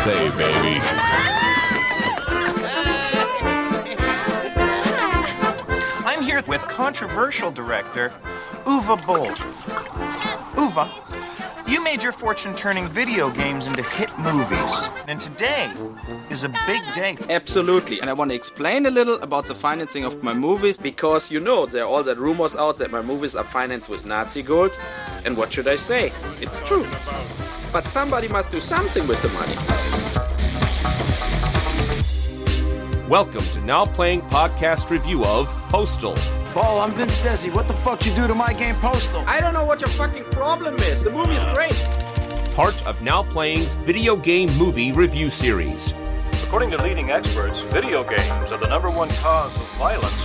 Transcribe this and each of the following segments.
say, baby. I'm here with controversial director Uwe Boll. Uwe, you made your fortune turning video games into hit movies, and today is a big day. Absolutely. And I want to explain a little about the financing of my movies, because you know there are all that rumors out that my movies are financed with Nazi gold. And what should I say? It's true. But somebody must do something with the money. Welcome to Now Playing Podcast Review of Postal. Paul, I'm Vince Desi. What the fuck you do to my game Postal? I don't know what your fucking problem is. The movie's great. Part of Now Playing's video game movie review series. According to leading experts, video games are the #1 cause of violence.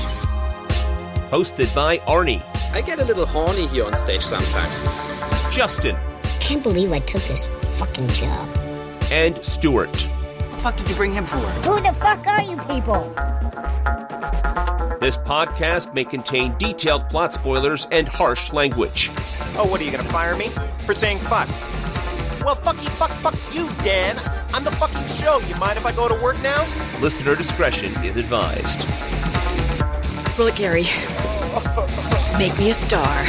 Hosted by Arnie, I get a little horny here on stage sometimes. Justin, Can't believe I took this fucking job. and Stuart. What the fuck did you bring him for? Who the fuck are you people? This podcast may contain detailed plot spoilers and harsh language. Oh, what are you gonna fire me for saying fuck? Well, fuck you, Dan. I'm the fucking show. You mind if I go to work now? Listener discretion is advised. Roll it, Gary. Make me a star.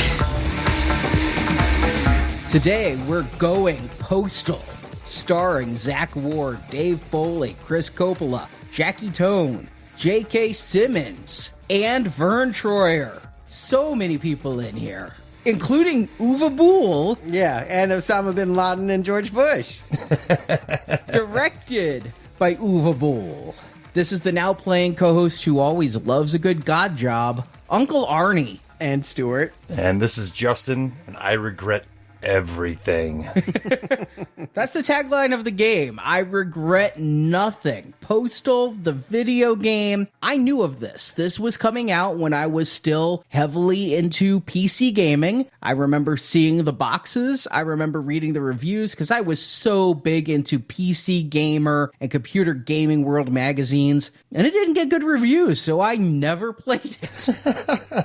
Today, we're going Postal, starring Zack Ward, Dave Foley, Chris Coppola, Jackie Tone, J.K. Simmons, and Vern Troyer. So many people in here, including Uwe Boll. Yeah, and Osama bin Laden and George Bush. Directed by Uwe Boll. This is the Now Playing co-host who always loves a good God job, Uncle Arnie. And Stuart. And this is Justin, and I regret everything. That's the tagline of the game. I regret nothing. Postal, the video game. I knew of this. This was coming out when I was still heavily into PC gaming. I remember seeing the boxes. I remember reading the reviews because I was so big into PC Gamer and Computer Gaming World magazines. And it didn't get good reviews, so I never played it.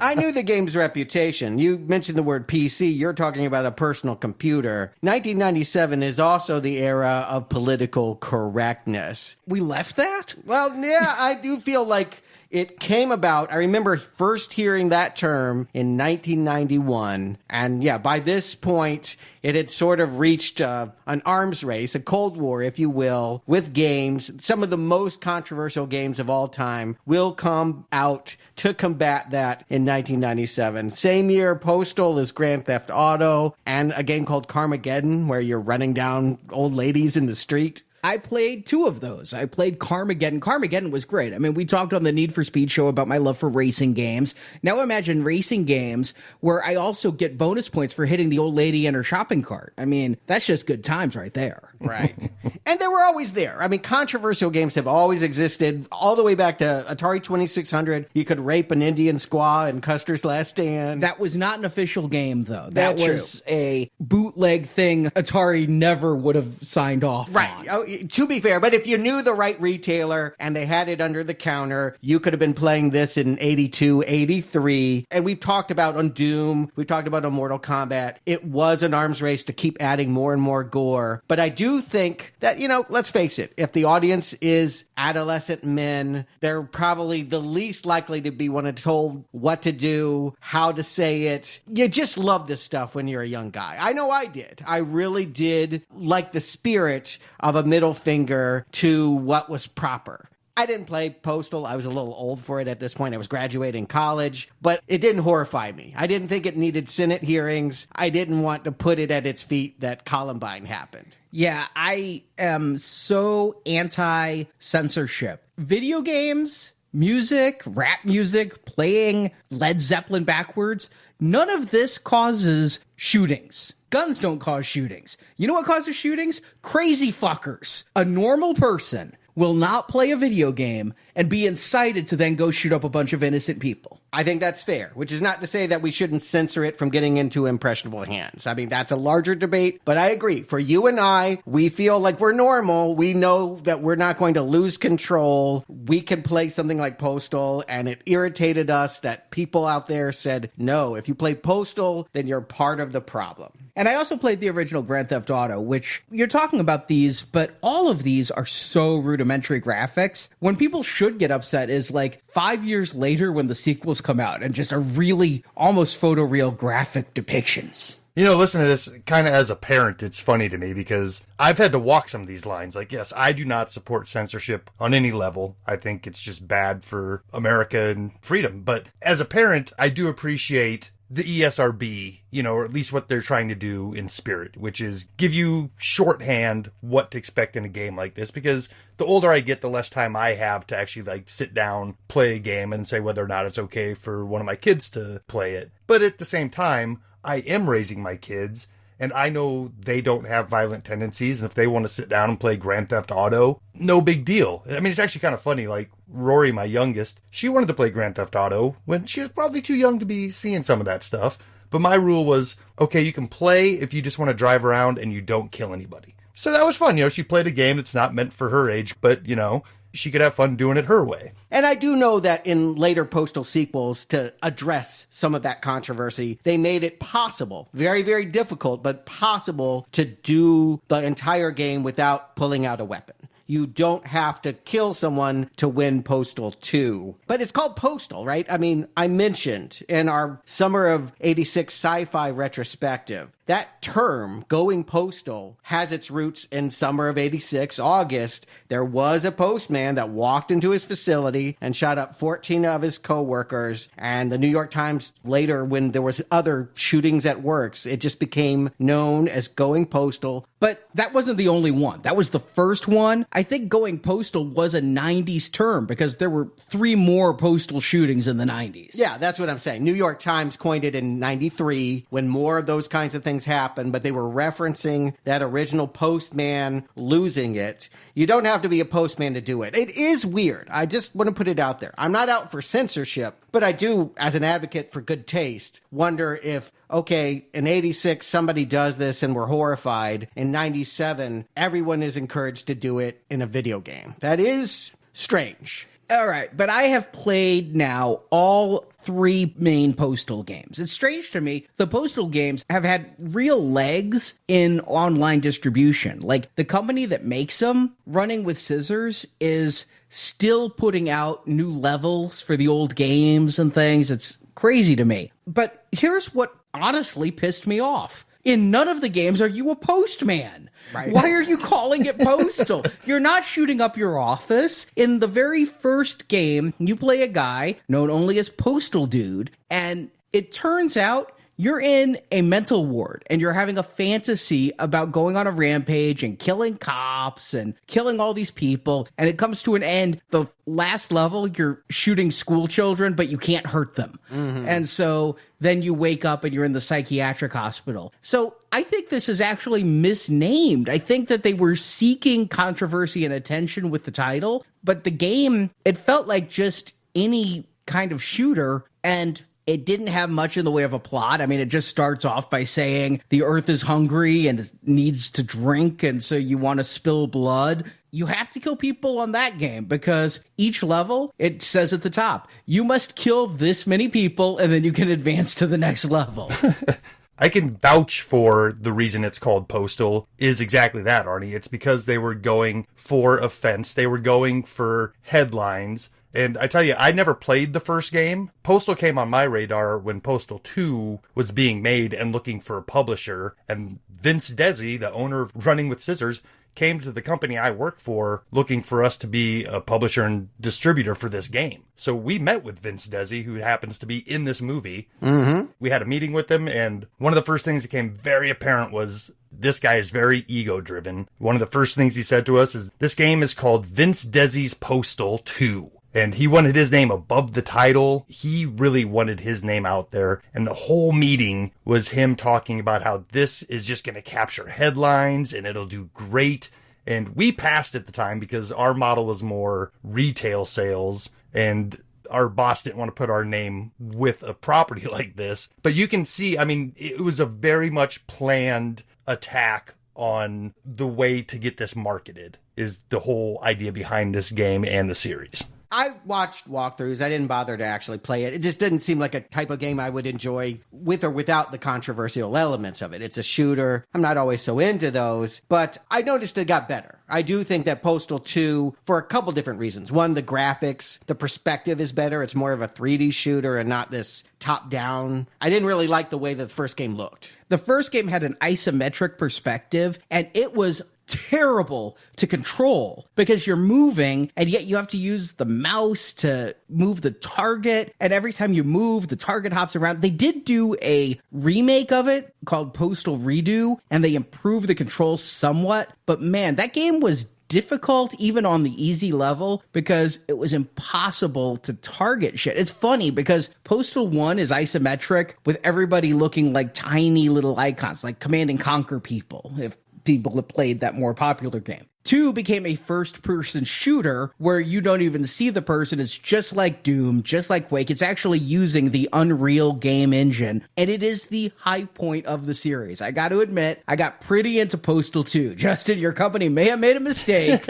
I knew the game's reputation. You mentioned the word PC. You're talking about a personal computer. 1997 is also the era of political correctness. We left that? Well, yeah, I do feel like it came about. I remember first hearing that term in 1991. And yeah, by this point, it had sort of reached an arms race, a Cold War, if you will, with games. Some of the most controversial games of all time will come out to combat that in 1997. Same year, Postal is Grand Theft Auto, and a game called Carmageddon, where you're running down old ladies in the street. I played two of those. I played Carmageddon. Carmageddon was great. I mean, we talked on the Need for Speed show about my love for racing games. Now imagine racing games where I also get bonus points for hitting the old lady in her shopping cart. I mean, that's just good times right there. Right. And they were always there. I mean, controversial games have always existed all the way back to Atari 2600. You could rape an Indian squaw in Custer's Last Stand. That was not an official game, though. That's that was a bootleg thing Atari never would have signed off right. on. Oh, to be fair, but if you knew the right retailer and they had it under the counter, you could have been playing this in 82, 83. And we've talked about on Doom, we've talked about on Mortal Kombat. It was an arms race to keep adding more and more gore. But I do think that, you know, let's face it, if the audience is adolescent men, they're probably the least likely to be told what to do, how to say it. You just love this stuff when you're a young guy. I know I did. I really did like the spirit of a middle finger to what was proper. I didn't play Postal. I was a little old for it at this point. I was graduating college, but it didn't horrify me. I didn't think it needed Senate hearings. I didn't want to put it at its feet that Columbine happened. Yeah, I am so anti-censorship. Video games, music, rap music, playing Led Zeppelin backwards, none of this causes shootings. Guns don't cause shootings. You know what causes shootings? Crazy fuckers. A normal person will not play a video game and be incited to then go shoot up a bunch of innocent people. I think that's fair, which is not to say that we shouldn't censor it from getting into impressionable hands. I mean, that's a larger debate, but I agree. For you and I, we feel like we're normal. We know that we're not going to lose control. We can play something like Postal, and it irritated us that people out there said, no, if you play Postal, then you're part of the problem. And I also played the original Grand Theft Auto, which you're talking about these, but all of these are so rudimentary graphics. When people should get upset is like 5 years later when the sequels come out and just are really almost photoreal graphic depictions. You know, listen to this, kind of as a parent, it's funny to me because I've had to walk some of these lines. Like, yes, I do not support censorship on any level. I think it's just bad for America and freedom. But as a parent, I do appreciate the ESRB, you know, or at least what they're trying to do in spirit, which is give you shorthand what to expect in a game like this. Because the older I get, the less time I have to actually like sit down, play a game and say whether or not it's okay for one of my kids to play it. But at the same time, I am raising my kids, and I know they don't have violent tendencies, and if they want to sit down and play Grand Theft Auto, no big deal. I mean, it's actually kind of funny, like Rory, my youngest, she wanted to play Grand Theft Auto when she was probably too young to be seeing some of that stuff, but my rule was, okay, you can play if you just want to drive around and you don't kill anybody. So that was fun, you know, she played a game that's not meant for her age, but, you know, she could have fun doing it her way. And I do know that in later Postal sequels, to address some of that controversy, they made it possible, very, very difficult, but possible to do the entire game without pulling out a weapon. You don't have to kill someone to win Postal 2. But it's called Postal, right? I mean, I mentioned in our Summer of 86 sci-fi retrospective, that term, going postal, has its roots in summer of 86, August. There was a postman that walked into his facility and shot up 14 of his coworkers. And the New York Times later, when there was other shootings at works, it just became known as going postal. But that wasn't the only one. That was the first one. I think going postal was a 90s term because there were 3 more postal shootings in the 90s. Yeah, that's what I'm saying. New York Times coined it in 93 when more of those kinds of things happened, but they were referencing that original postman losing it. You don't have to be a postman to do it. It is weird. I just want to put it out there. I'm not out for censorship, but I do, as an advocate for good taste, wonder if, okay, in 86, somebody does this and we're horrified. In 97, everyone is encouraged to do it in a video game. That is strange. All right, but I have played now all 3 main Postal games. It's strange to me. The Postal games have had real legs in online distribution. Like, the company that makes them, Running with Scissors, is still putting out new levels for the old games and things. It's crazy to me. But here's what honestly pissed me off. In none of the games are you a postman. Right. Why are you calling it Postal? You're not shooting up your office. In the very first game, you play a guy known only as Postal Dude, and it turns out you're in a mental ward and you're having a fantasy about going on a rampage and killing cops and killing all these people. And it comes to an end. The last level, you're shooting school children, but you can't hurt them. Mm-hmm. And so then you wake up and you're in the psychiatric hospital. So I think this is actually misnamed. I think that they were seeking controversy and attention with the title, but the game, it felt like just any kind of shooter, and it didn't have much in the way of a plot. I mean, it just starts off by saying the earth is hungry and it needs to drink, and so you want to spill blood. You have to kill people on that game because each level, it says at the top, you must kill this many people and then you can advance to the next level. I can vouch for the reason it's called Postal is exactly that, Arnie. It's because they were going for offense. They were going for headlines. And I tell you, I never played the first game. Postal came on my radar when Postal 2 was being made and looking for a publisher. And Vince Desi, the owner of Running with Scissors, came to the company I work for looking for us to be a publisher and distributor for this game. So we met with Vince Desi, who happens to be in this movie. Mm-hmm. We had a meeting with him, and one of the first things that became very apparent was this guy is very ego-driven. One of the first things he said to us is, this game is called Vince Desi's Postal 2. And he wanted his name above the title. He really wanted his name out there. And the whole meeting was him talking about how this is just going to capture headlines and it'll do great. And we passed at the time because our model was more retail sales. And our boss didn't want to put our name with a property like this. But you can see, I mean, it was a very much planned attack on the way to get this marketed, is the whole idea behind this game and the series. I watched walkthroughs. I didn't bother to actually play it. It just didn't seem like a type of game I would enjoy with or without the controversial elements of it. It's a shooter. I'm not always so into those, but I noticed it got better. I do think that Postal 2, for a couple different reasons. One, the graphics, the perspective is better. It's more of a 3D shooter and not this top-down. I didn't really like the way the first game looked. The first game had an isometric perspective, and it was terrible to control because you're moving and yet you have to use the mouse to move the target, and every time you move the target hops around. They did do a remake of it called Postal Redo, and they improved the controls somewhat, but man, that game was difficult even on the easy level because it was impossible to target shit. It's funny because Postal 1 is isometric with everybody looking like tiny little icons, like Command and Conquer people, if people have played that more popular game. 2 became a first-person shooter where you don't even see the person. It's just like Doom, just like Quake. It's actually using the Unreal game engine, and it is the high point of the series. I got to admit, I got pretty into Postal 2. Justin, your company may have made a mistake.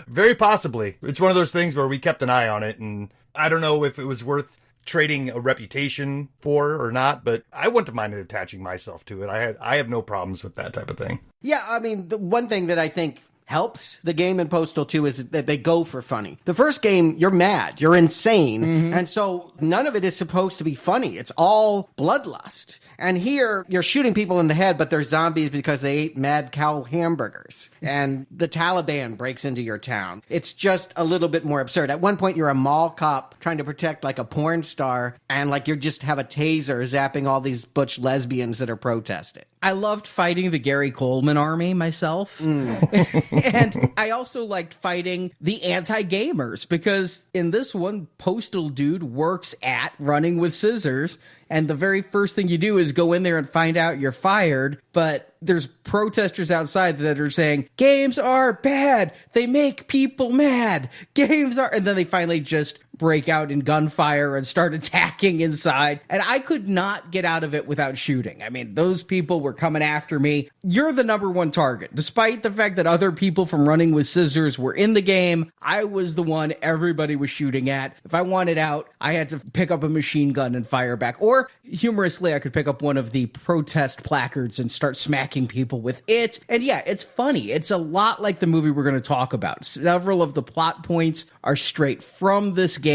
Very possibly. It's one of those things where we kept an eye on it, and I don't know if it was worth trading a reputation for or not, but I wouldn't have minded attaching myself to it. I have no problems with that type of thing. Yeah, I mean, the one thing that I think helps the game in Postal 2 is that they go for funny. The first game, you're mad, you're insane, and so none of it is supposed to be funny. It's all bloodlust. And here, you're shooting people in the head, but they're zombies because they ate mad cow hamburgers. And the Taliban breaks into your town. It's just a little bit more absurd. At one point, you're a mall cop trying to protect like a porn star, and like you just have a taser zapping all these butch lesbians that are protesting. I loved fighting the Gary Coleman army myself. And I also liked fighting the anti-gamers because in this one, Postal Dude works at Running with Scissors. And the very first thing you do is go in there and find out you're fired. But there's protesters outside that are saying, games are bad. They make people mad. Games are... And then they finally just break out in gunfire and start attacking inside. And I could not get out of it without shooting. I mean, those people were coming after me. You're the number one target. Despite the fact that other people from Running with Scissors were in the game, I was the one everybody was shooting at. If I wanted out, I had to pick up a machine gun and fire back. Or, humorously, I could pick up one of the protest placards and start smacking people with it. And yeah, it's funny. It's a lot like the movie we're going to talk about. Several of the plot points are straight from this game.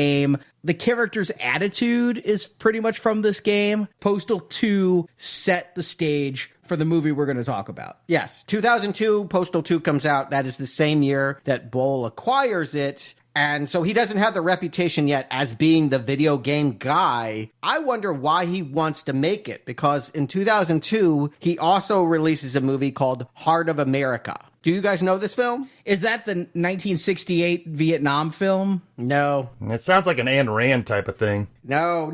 The character's attitude is pretty much from this game. Postal 2 set the stage for the movie we're going to talk about. Yes, 2002, Postal 2 comes out. That is the same year that Boll acquires it. And so he doesn't have the reputation yet as being the video game guy. I wonder why he wants to make it, because in 2002, he also releases a movie called Heart of America. Do you guys know this film? Is that the 1968 Vietnam film? No. It sounds like an Ayn Rand type of thing. No.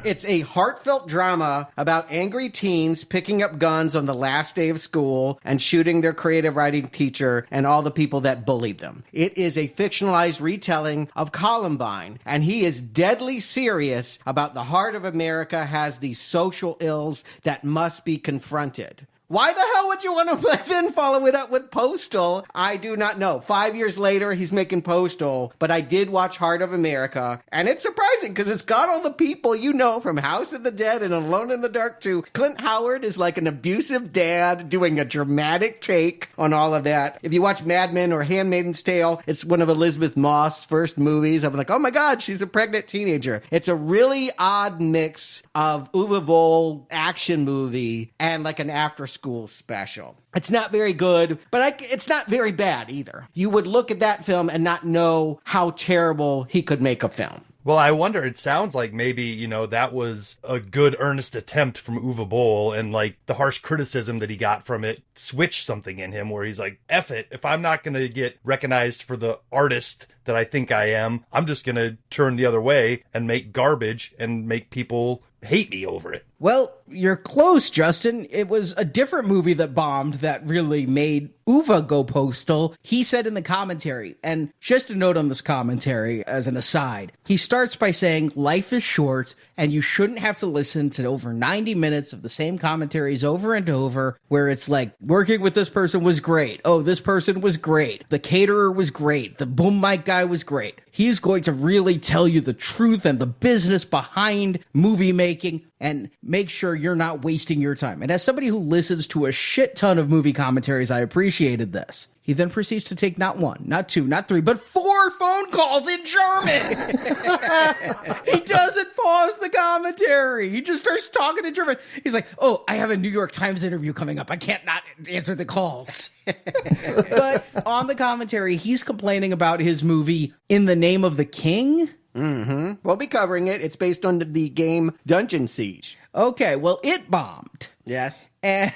It's a heartfelt drama about angry teens picking up guns on the last day of school and shooting their creative writing teacher and all the people that bullied them. It is a fictionalized retelling of Columbine, and he is deadly serious about the heart of America has these social ills that must be confronted. Why the hell would you want to then follow it up with Postal? I do not know. 5 years later, he's making Postal, but I did watch Heart of America, and it's surprising because it's got all the people you know from House of the Dead and Alone in the Dark 2. Clint Howard is like an abusive dad doing a dramatic take on all of that. If you watch Mad Men or Handmaid's Tale, it's one of Elizabeth Moss' first movies. I'm like, oh my God, she's a pregnant teenager. It's a really odd mix of Uwe Boll action movie and like an after-school special. It's not very good, but it's not very bad either. You would look at that film and not know how terrible he could make a film. Well, I wonder, it sounds like maybe, that was a good earnest attempt from Uwe Boll, and like the harsh criticism that he got from it switched something in him where he's like, F it, if I'm not going to get recognized for the artist that I think I am, I'm just going to turn the other way and make garbage and make people hate me over it. Well, you're close, Justin. It was a different movie that bombed that really made Uwe go postal. He said in the commentary, and just a note on this commentary as an aside, he starts by saying, life is short and you shouldn't have to listen to over 90 minutes of the same commentaries over and over where it's like, working with this person was great. Oh, this person was great. The caterer was great. The boom mic guy was great. He's going to really tell you the truth and the business behind movie making and make sure you're not wasting your time. And as somebody who listens to a shit ton of movie commentaries, I appreciated this. He then proceeds to take not one, not two, not three, but 4 phone calls in German. He doesn't pause the commentary. He just starts talking in German. He's like, oh, I have a New York Times interview coming up. I can't not answer the calls. But on the commentary, he's complaining about his movie In the Name of the King. Mm-hmm. We'll be covering it. It's based on the game Dungeon Siege. Okay, well, it bombed. Yes. And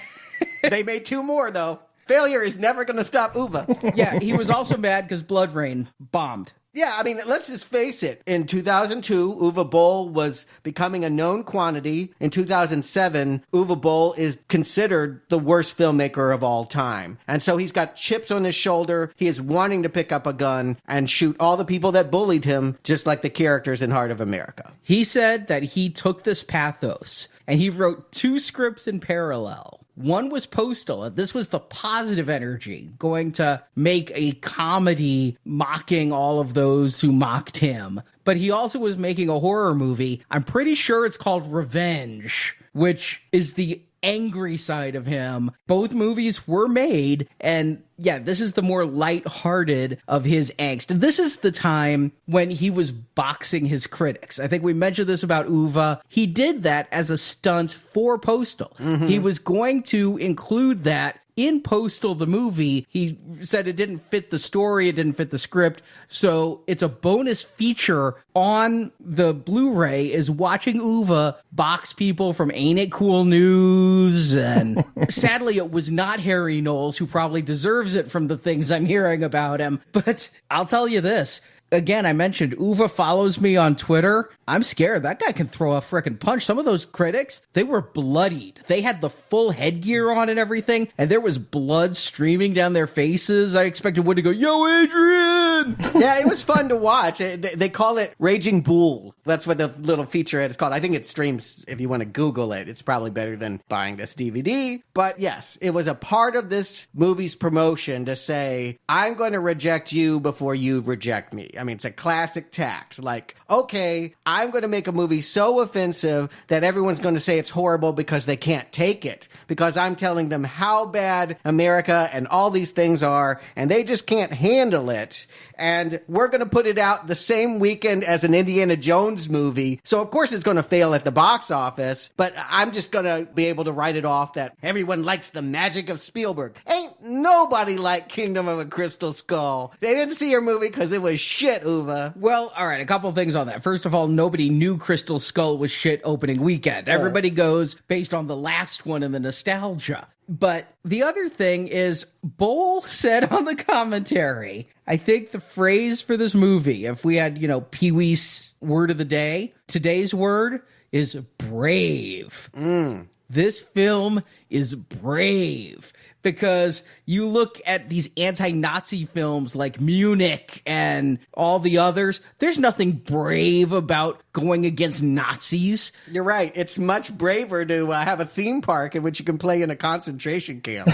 they made 2 more, though. Failure is never going to stop Uwe. Yeah, he was also mad because Blood Rain bombed. Yeah, I mean, let's just face it. In 2002, Uwe Boll was becoming a known quantity. In 2007, Uwe Boll is considered the worst filmmaker of all time. And so he's got chips on his shoulder. He is wanting to pick up a gun and shoot all the people that bullied him, just like the characters in Heart of America. He said that he took this pathos and he wrote 2 scripts in parallel. One was Postal, and this was the positive energy, going to make a comedy mocking all of those who mocked him. But he also was making a horror movie. I'm pretty sure it's called Revenge, which is the angry side of him. Both movies were made, and yeah, this is the more lighthearted of his angst. And this is the time when he was boxing his critics. I think we mentioned this about Uwe. He did that as a stunt for Postal. Mm-hmm. He was going to include that in Postal, the movie. He said it didn't fit the story, it didn't fit the script, so it's a bonus feature on the Blu-ray is watching Uwe box people from Ain't It Cool News, and sadly it was not Harry Knowles, who probably deserves it from the things I'm hearing about him, but I'll tell you this. Again, I mentioned Uwe follows me on Twitter. I'm scared. That guy can throw a frickin' punch. Some of those critics, they were bloodied. They had the full headgear on and everything, and there was blood streaming down their faces. I expected Wood to go, yo, Adrian! Yeah, it was fun to watch. They call it Raging Bull. That's what the little featurette is called. I think it streams, if you want to Google it. It's probably better than buying this DVD. But yes, it was a part of this movie's promotion to say, I'm going to reject you before you reject me. I mean, it's a classic tact. Like, okay, I'm going to make a movie so offensive that everyone's going to say it's horrible because they can't take it. Because I'm telling them how bad America and all these things are, and they just can't handle it. And we're going to put it out the same weekend as an Indiana Jones movie. So, of course, it's going to fail at the box office. But I'm just going to be able to write it off that everyone likes the magic of Spielberg. Ain't nobody like Kingdom of a Crystal Skull. They didn't see your movie because it was shit, Uwe. Well, all right, a couple things on that. First of all, nobody knew Crystal Skull was shit opening weekend. Everybody goes based on the last one and the nostalgia. But the other thing is, Boll said on the commentary, I think the phrase for this movie, if we had, Pee-wee's word of the day, today's word is brave. This film is brave. Because you look at these anti-Nazi films like Munich and all the others, there's nothing brave about going against Nazis. You're right. It's much braver to have a theme park in which you can play in a concentration camp.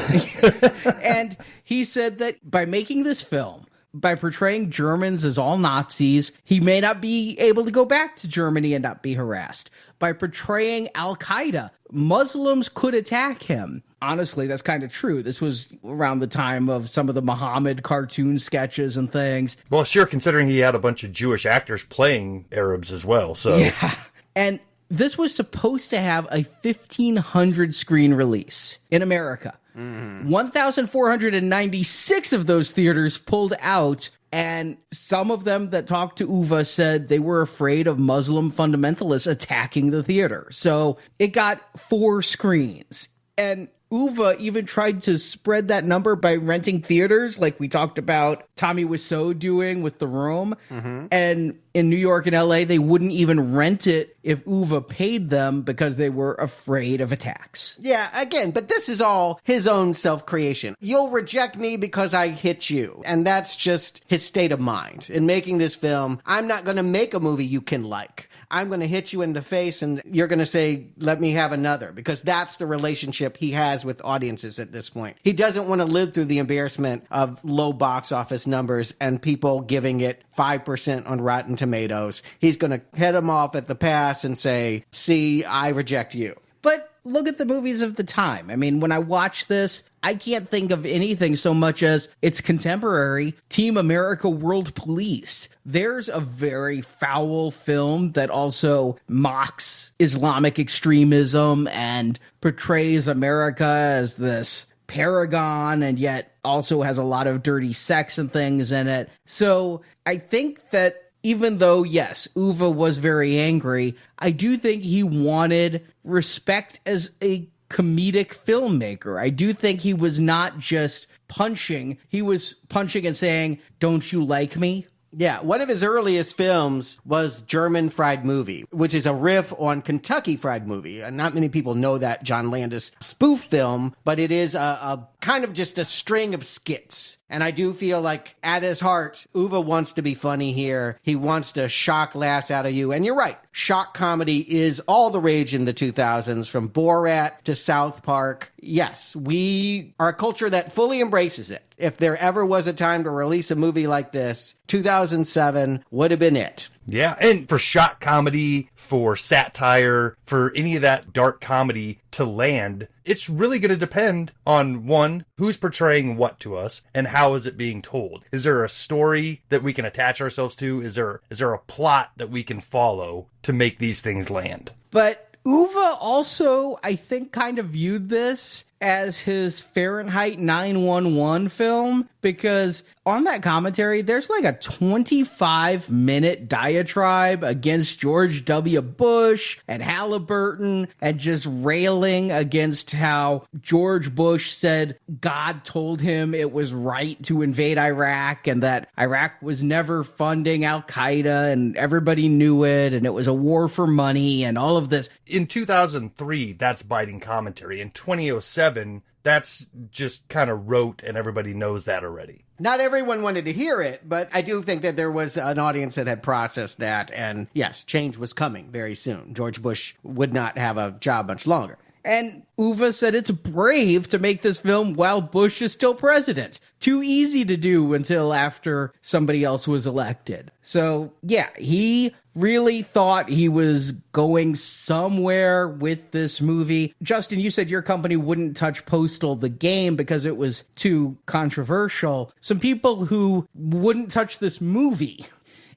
And he said that by making this film, by portraying Germans as all Nazis, he may not be able to go back to Germany and not be harassed. By portraying Al-Qaeda, Muslims could attack him. Honestly, that's kind of true. This was around the time of some of the Muhammad cartoon sketches and things. Well, sure, considering he had a bunch of Jewish actors playing Arabs as well, so... Yeah, and this was supposed to have a 1,500 screen release in America. 1,496 of those theaters pulled out, and some of them that talked to Uwe said they were afraid of Muslim fundamentalists attacking the theater. So it got 4 screens. And Uwe even tried to spread that number by renting theaters, like we talked about Tommy Wiseau doing with The Room. Mm-hmm. And in New York and LA, they wouldn't even rent it if Uwe paid them because they were afraid of attacks. Yeah, again, but this is all his own self-creation. You'll reject me because I hit you. And that's just his state of mind. In making this film, I'm not going to make a movie you can like. I'm going to hit you in the face and you're going to say, let me have another, because that's the relationship he has with audiences at this point. He doesn't want to live through the embarrassment of low box office numbers and people giving it 5% on Rotten Tomatoes. He's going to head him off at the pass and say, see, I reject you. But look at the movies of the time. I mean, when I watch this, I can't think of anything so much as its contemporary Team America World Police. There's a very foul film that also mocks Islamic extremism and portrays America as this paragon and yet also has a lot of dirty sex and things in it. So I think that even though, yes, Uwe was very angry, I do think he wanted respect as a comedic filmmaker. I do think he was not just punching. He was punching and saying, don't you like me? Yeah, one of his earliest films was German Fried Movie, which is a riff on Kentucky Fried Movie. And not many people know that John Landis spoof film, but it is a kind of just a string of skits. And I do feel like at his heart, Uwe wants to be funny here. He wants to shock laughs out of you. And you're right. Shock comedy is all the rage in the 2000s, from Borat to South Park. Yes, we are a culture that fully embraces it. If there ever was a time to release a movie like this, 2007 would have been it. Yeah, and for shock comedy, for satire, for any of that dark comedy to land, it's really going to depend on, one, who's portraying what to us, and how is it being told? Is there a story that we can attach ourselves to? Is there a plot that we can follow to make these things land? But Uwe also, I think, kind of viewed this as his Fahrenheit 9/11 film, because on that commentary, there's like a 25-minute diatribe against George W. Bush and Halliburton and just railing against how George Bush said God told him it was right to invade Iraq and that Iraq was never funding Al-Qaeda and everybody knew it and it was a war for money and all of this. In 2003, that's biting commentary. In 2007, that's just kind of rote and everybody knows that already. Not everyone wanted to hear it, but I do think that there was an audience that had processed that. And yes, change was coming very soon. George Bush would not have a job much longer. And Uwe said it's brave to make this film while Bush is still president. Too easy to do until after somebody else was elected. So, yeah, he really thought he was going somewhere with this movie. Justin, you said your company wouldn't touch Postal, the game, because it was too controversial. Some people who wouldn't touch this movie.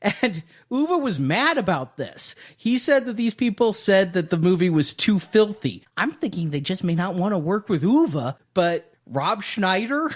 And Uwe was mad about this. He said that these people said that the movie was too filthy. I'm thinking they just may not want to work with Uwe, but Rob Schneider,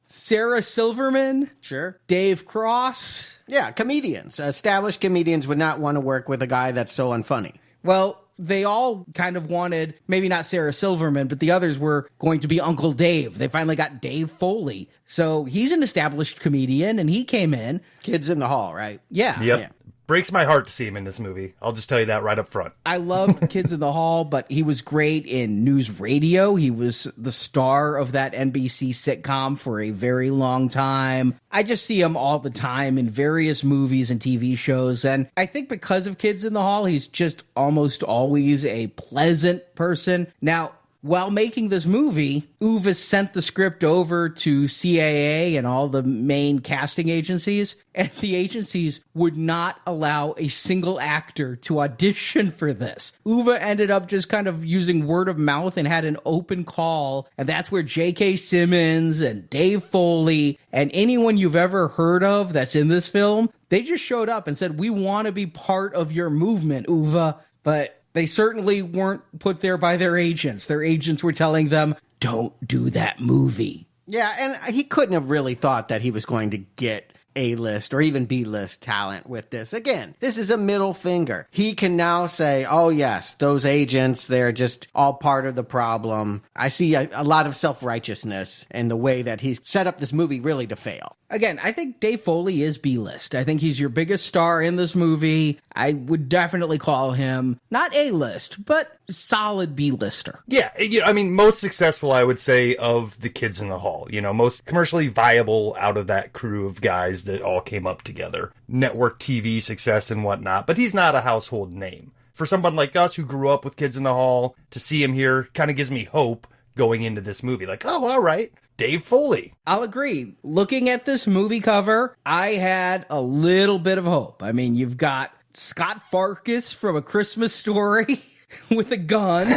Sarah Silverman, sure, Dave Cross. Yeah, comedians. Established comedians would not want to work with a guy that's so unfunny. Well, they all kind of wanted, maybe not Sarah Silverman, but the others were going to be Uncle Dave. They finally got Dave Foley. So he's an established comedian, and he came in. Kids in the Hall, right? Yeah. Yep. Yeah. Breaks my heart to see him in this movie. I'll just tell you that right up front. I love Kids in the Hall, but he was great in News Radio. He was the star of that NBC sitcom for a very long time. I just see him all the time in various movies and TV shows. And I think because of Kids in the Hall, he's just almost always a pleasant person. Now, while making this movie, Uwe sent the script over to CAA and all the main casting agencies, and the agencies would not allow a single actor to audition for this. Uwe ended up just kind of using word of mouth and had an open call, and that's where J.K. Simmons and Dave Foley and anyone you've ever heard of that's in this film, they just showed up and said, we want to be part of your movement, Uwe, but they certainly weren't put there by their agents. Their agents were telling them, don't do that movie. Yeah, and he couldn't have really thought that he was going to get A-list or even B-list talent with this. Again, this is a middle finger. He can now say, oh yes, those agents, they're just all part of the problem. I see a lot of self-righteousness in the way that he's set up this movie really to fail. Again, I think Dave Foley is B-list. I think he's your biggest star in this movie. I would definitely call him not A-list, but solid B-lister. Yeah, I mean, most successful, I would say, of the Kids in the Hall. Most commercially viable out of that crew of guys that all came up together. Network TV success and whatnot, but he's not a household name. For someone like us who grew up with Kids in the Hall, to see him here kind of gives me hope going into this movie. Like, oh, all right. Dave Foley. I'll agree. Looking at this movie cover, I had a little bit of hope. I mean, you've got Scott Farkas from A Christmas Story with a gun.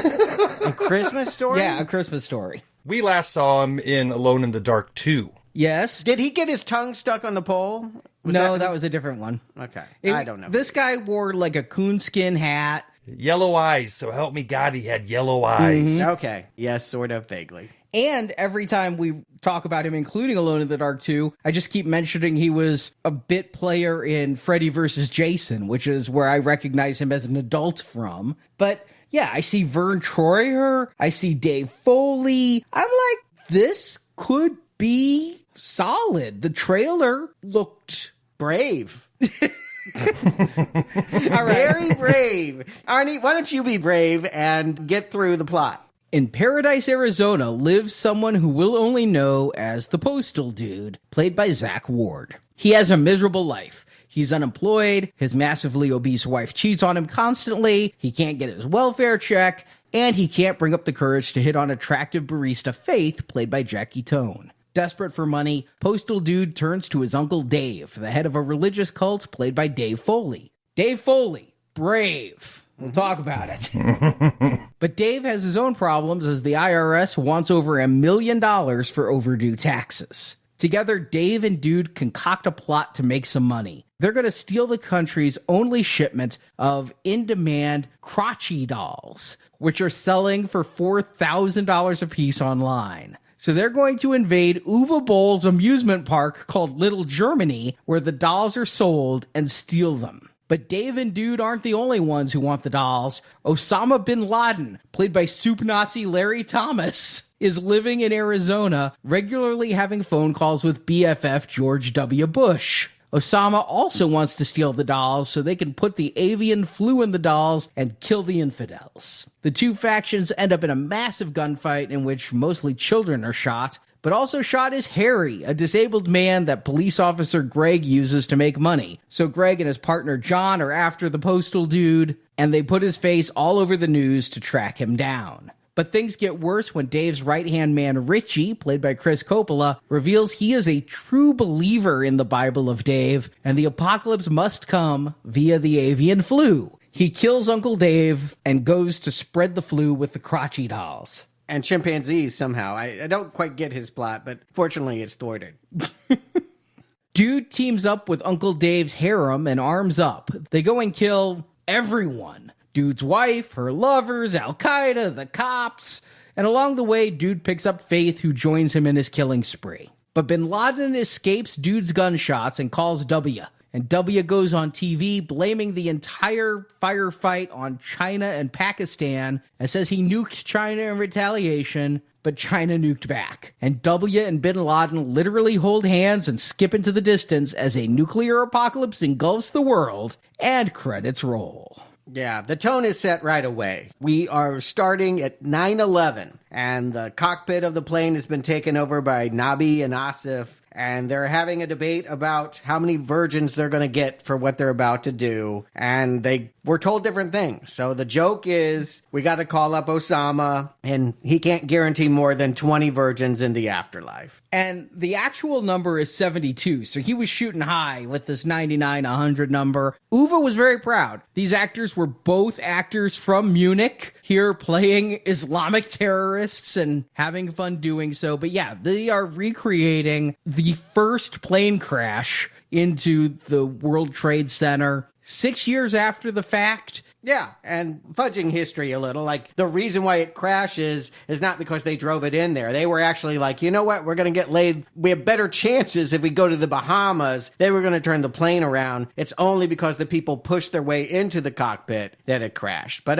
A Christmas Story? Yeah, A Christmas Story. We last saw him in Alone in the Dark 2. Yes. Did he get his tongue stuck on the pole? That was a different one. Okay. I don't know. This guy wore like a coonskin hat. Yellow eyes. So help me God, he had yellow eyes. Mm-hmm. Okay. Yes, sort of vaguely. And every time we talk about him, including Alone in the Dark 2, I just keep mentioning he was a bit player in Freddy vs. Jason, which is where I recognize him as an adult from. But yeah, I see Vern Troyer. I see Dave Foley. I'm like, this could be solid. The trailer looked brave. All right. Very brave. Arnie, why don't you be brave and get through the plot? In Paradise, Arizona, lives someone who we'll only know as the Postal Dude, played by Zack Ward. He has a miserable life. He's unemployed, his massively obese wife cheats on him constantly, he can't get his welfare check, and he can't bring up the courage to hit on attractive barista Faith, played by Jackie Tone. Desperate for money, Postal Dude turns to his Uncle Dave, the head of a religious cult, played by Dave Foley. Dave Foley, brave. We'll talk about it. But Dave has his own problems as the IRS wants over $1 million for overdue taxes. Together, Dave and Dude concoct a plot to make some money. They're going to steal the country's only shipment of in-demand crotchy dolls, which are selling for $4,000 a piece online. So they're going to invade Uwe Boll's amusement park called Little Germany, where the dolls are sold, and steal them. But Dave and Dude aren't the only ones who want the dolls. Osama bin Laden, played by soup Nazi Larry Thomas, is living in Arizona, regularly having phone calls with BFF George W. Bush. Osama also wants to steal the dolls so they can put the avian flu in the dolls and kill the infidels. The two factions end up in a massive gunfight in which mostly children are shot, but also shot is Harry, a disabled man that police officer Greg uses to make money. So Greg and his partner John are after the Postal Dude, and they put his face all over the news to track him down. But things get worse when Dave's right-hand man Richie, played by Chris Coppola, reveals he is a true believer in the Bible of Dave, and the apocalypse must come via the avian flu. He kills Uncle Dave and goes to spread the flu with the crotchy dolls. And chimpanzees somehow. I don't quite get his plot, but fortunately it's thwarted. Dude teams up with Uncle Dave's harem and arms up. They go and kill everyone. Dude's wife, her lovers, Al-Qaeda, the cops. And along the way, Dude picks up Faith, who joins him in his killing spree. But bin Laden escapes Dude's gunshots and calls W. And W goes on TV blaming the entire firefight on China and Pakistan and says he nuked China in retaliation, but China nuked back. And W and bin Laden literally hold hands and skip into the distance as a nuclear apocalypse engulfs the world, and credits roll. Yeah, the tone is set right away. We are starting at 9/11, and the cockpit of the plane has been taken over by Nabi and Asif, and they're having a debate about how many virgins they're going to get for what they're about to do, and they were told different things. So the joke is, we got to call up Osama, and he can't guarantee more than 20 virgins in the afterlife. And the actual number is 72, so he was shooting high with this 99, 100 number. Uwe was very proud. These actors were both actors from Munich, here playing Islamic terrorists and having fun doing so. But yeah, they are recreating the first plane crash into the World Trade Center 6 years after the fact, Yeah, and fudging history a little. Like, the reason why it crashes is not because they drove it in there. They were actually like, you know what, we're going to get laid. We have better chances if we go to the Bahamas. They were going to turn the plane around. It's only because the people pushed their way into the cockpit that it crashed. But,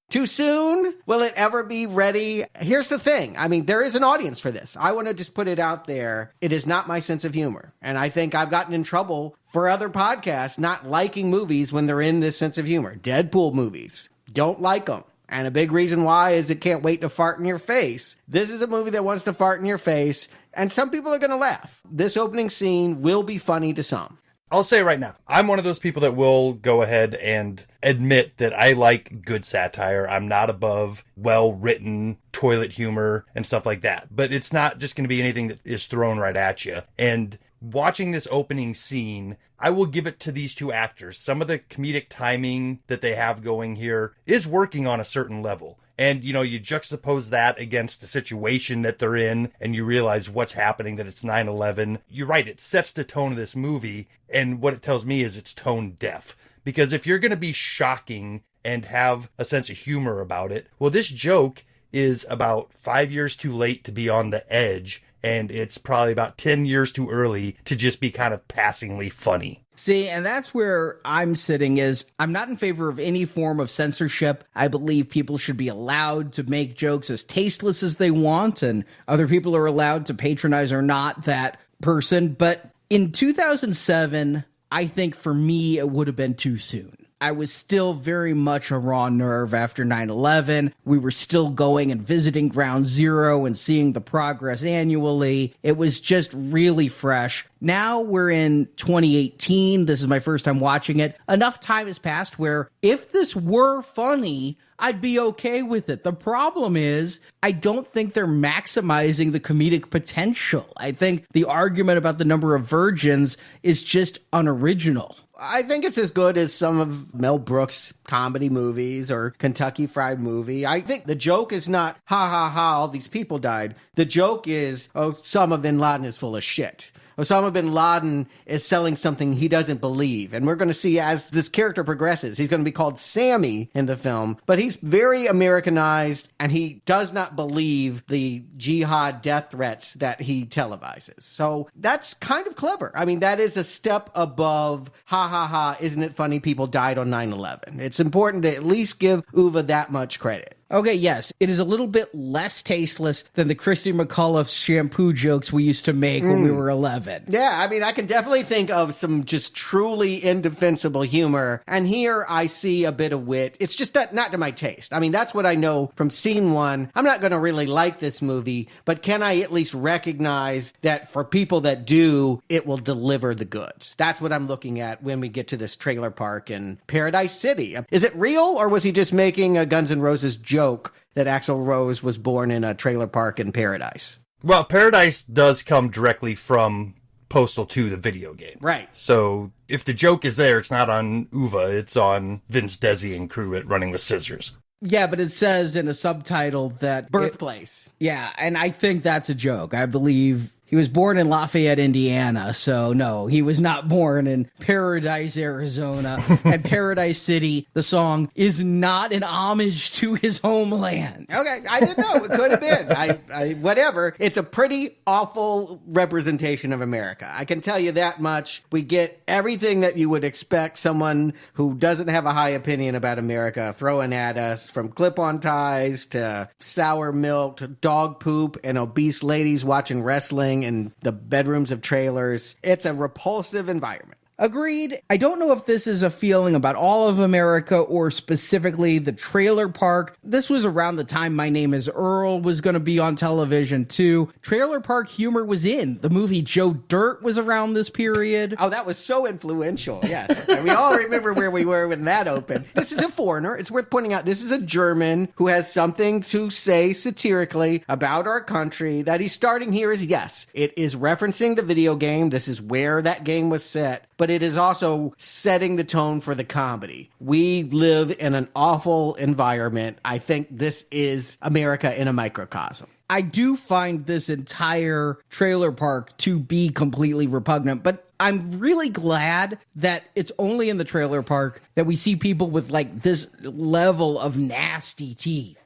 too soon? Will it ever be ready? Here's the thing. I mean, there is an audience for this. I want to just put it out there. It is not my sense of humor. And I think I've gotten in trouble for other podcasts not liking movies when they're in this sense of humor. Deadpool movies. Don't like them. And a big reason why is it can't wait to fart in your face. This is a movie that wants to fart in your face, and some people are going to laugh. This opening scene will be funny to some. I'll say right now, I'm one of those people that will go ahead and admit that I like good satire. I'm not above well-written toilet humor and stuff like that. But it's not just going to be anything that is thrown right at you. And watching this opening scene, I will give it to these two actors. Some of the comedic timing that they have going here is working on a certain level. And, you know, you juxtapose that against the situation that they're in and you realize what's happening, that it's 9/11. You're right, it sets the tone of this movie. And what it tells me is it's tone deaf. Because if you're going to be shocking and have a sense of humor about it, well, this joke is about 5 years too late to be on the edge. And it's probably about 10 years too early to just be kind of passingly funny. See, and that's where I'm sitting is I'm not in favor of any form of censorship. I believe people should be allowed to make jokes as tasteless as they want, and other people are allowed to patronize or not that person. But in 2007, I think for me, it would have been too soon. I was still very much a raw nerve after 9/11. We were still going and visiting Ground Zero and seeing the progress annually. It was just really fresh. Now we're in 2018. This is my first time watching it. Enough time has passed where if this were funny, I'd be okay with it. The problem is, I don't think they're maximizing the comedic potential. I think the argument about the number of virgins is just unoriginal. I think it's as good as some of Mel Brooks' comedy movies or Kentucky Fried Movie. I think the joke is not, ha ha ha, all these people died. The joke is, Osama bin Laden is full of shit. Osama bin Laden is selling something he doesn't believe. And we're going to see as this character progresses, he's going to be called Sammy in the film, but he's very Americanized and he does not believe the jihad death threats that he televises. So that's kind of clever. I mean, that is a step above, ha ha ha, isn't it funny people died on 9/11. It's important to at least give Uwe that much credit. Okay, yes, it is a little bit less tasteless than the Christy McAuliffe shampoo jokes we used to make when we were 11. Yeah, I mean, I can definitely think of some just truly indefensible humor. And here I see a bit of wit. It's just that not to my taste. I mean, that's what I know from scene one. I'm not going to really like this movie, but can I at least recognize that for people that do, it will deliver the goods? That's what I'm looking at when we get to this trailer park in Paradise City. Is it real, or was he just making a Guns N' Roses joke that Axl Rose was born in a trailer park in Paradise? Well, Paradise does come directly from Postal 2, the video game. Right. So if the joke is there, it's not on Uwe, it's on Vince Desi and crew at Running with Scissors. Yeah, but it says in a subtitle that... Birthplace. Yeah, and I think that's a joke. I believe... He was born in Lafayette, Indiana, so no, he was not born in Paradise, Arizona. And Paradise City, the song, is not an homage to his homeland. Okay, I didn't know. It could have been. Whatever. It's a pretty awful representation of America. I can tell you that much. We get everything that you would expect someone who doesn't have a high opinion about America throwing at us, from clip-on ties to sour milk to dog poop and obese ladies watching wrestling in the bedrooms of trailers. It's a repulsive environment. Agreed. I don't know if this is a feeling about all of America or specifically the trailer park. This was around the time My Name is Earl was going to be on television too. Trailer park humor was in. The movie Joe Dirt was around this period. Oh, that was so influential. Yes. And we all remember where we were when that opened. This is a foreigner. It's worth pointing out this is a German who has something to say satirically about our country. That he's starting here is, yes, it is referencing the video game. This is where that game was set. But it is also setting the tone for the comedy. We live in an awful environment. I think this is America in a microcosm. I do find this entire trailer park to be completely repugnant, but I'm really glad that it's only in the trailer park that we see people with like this level of nasty teeth.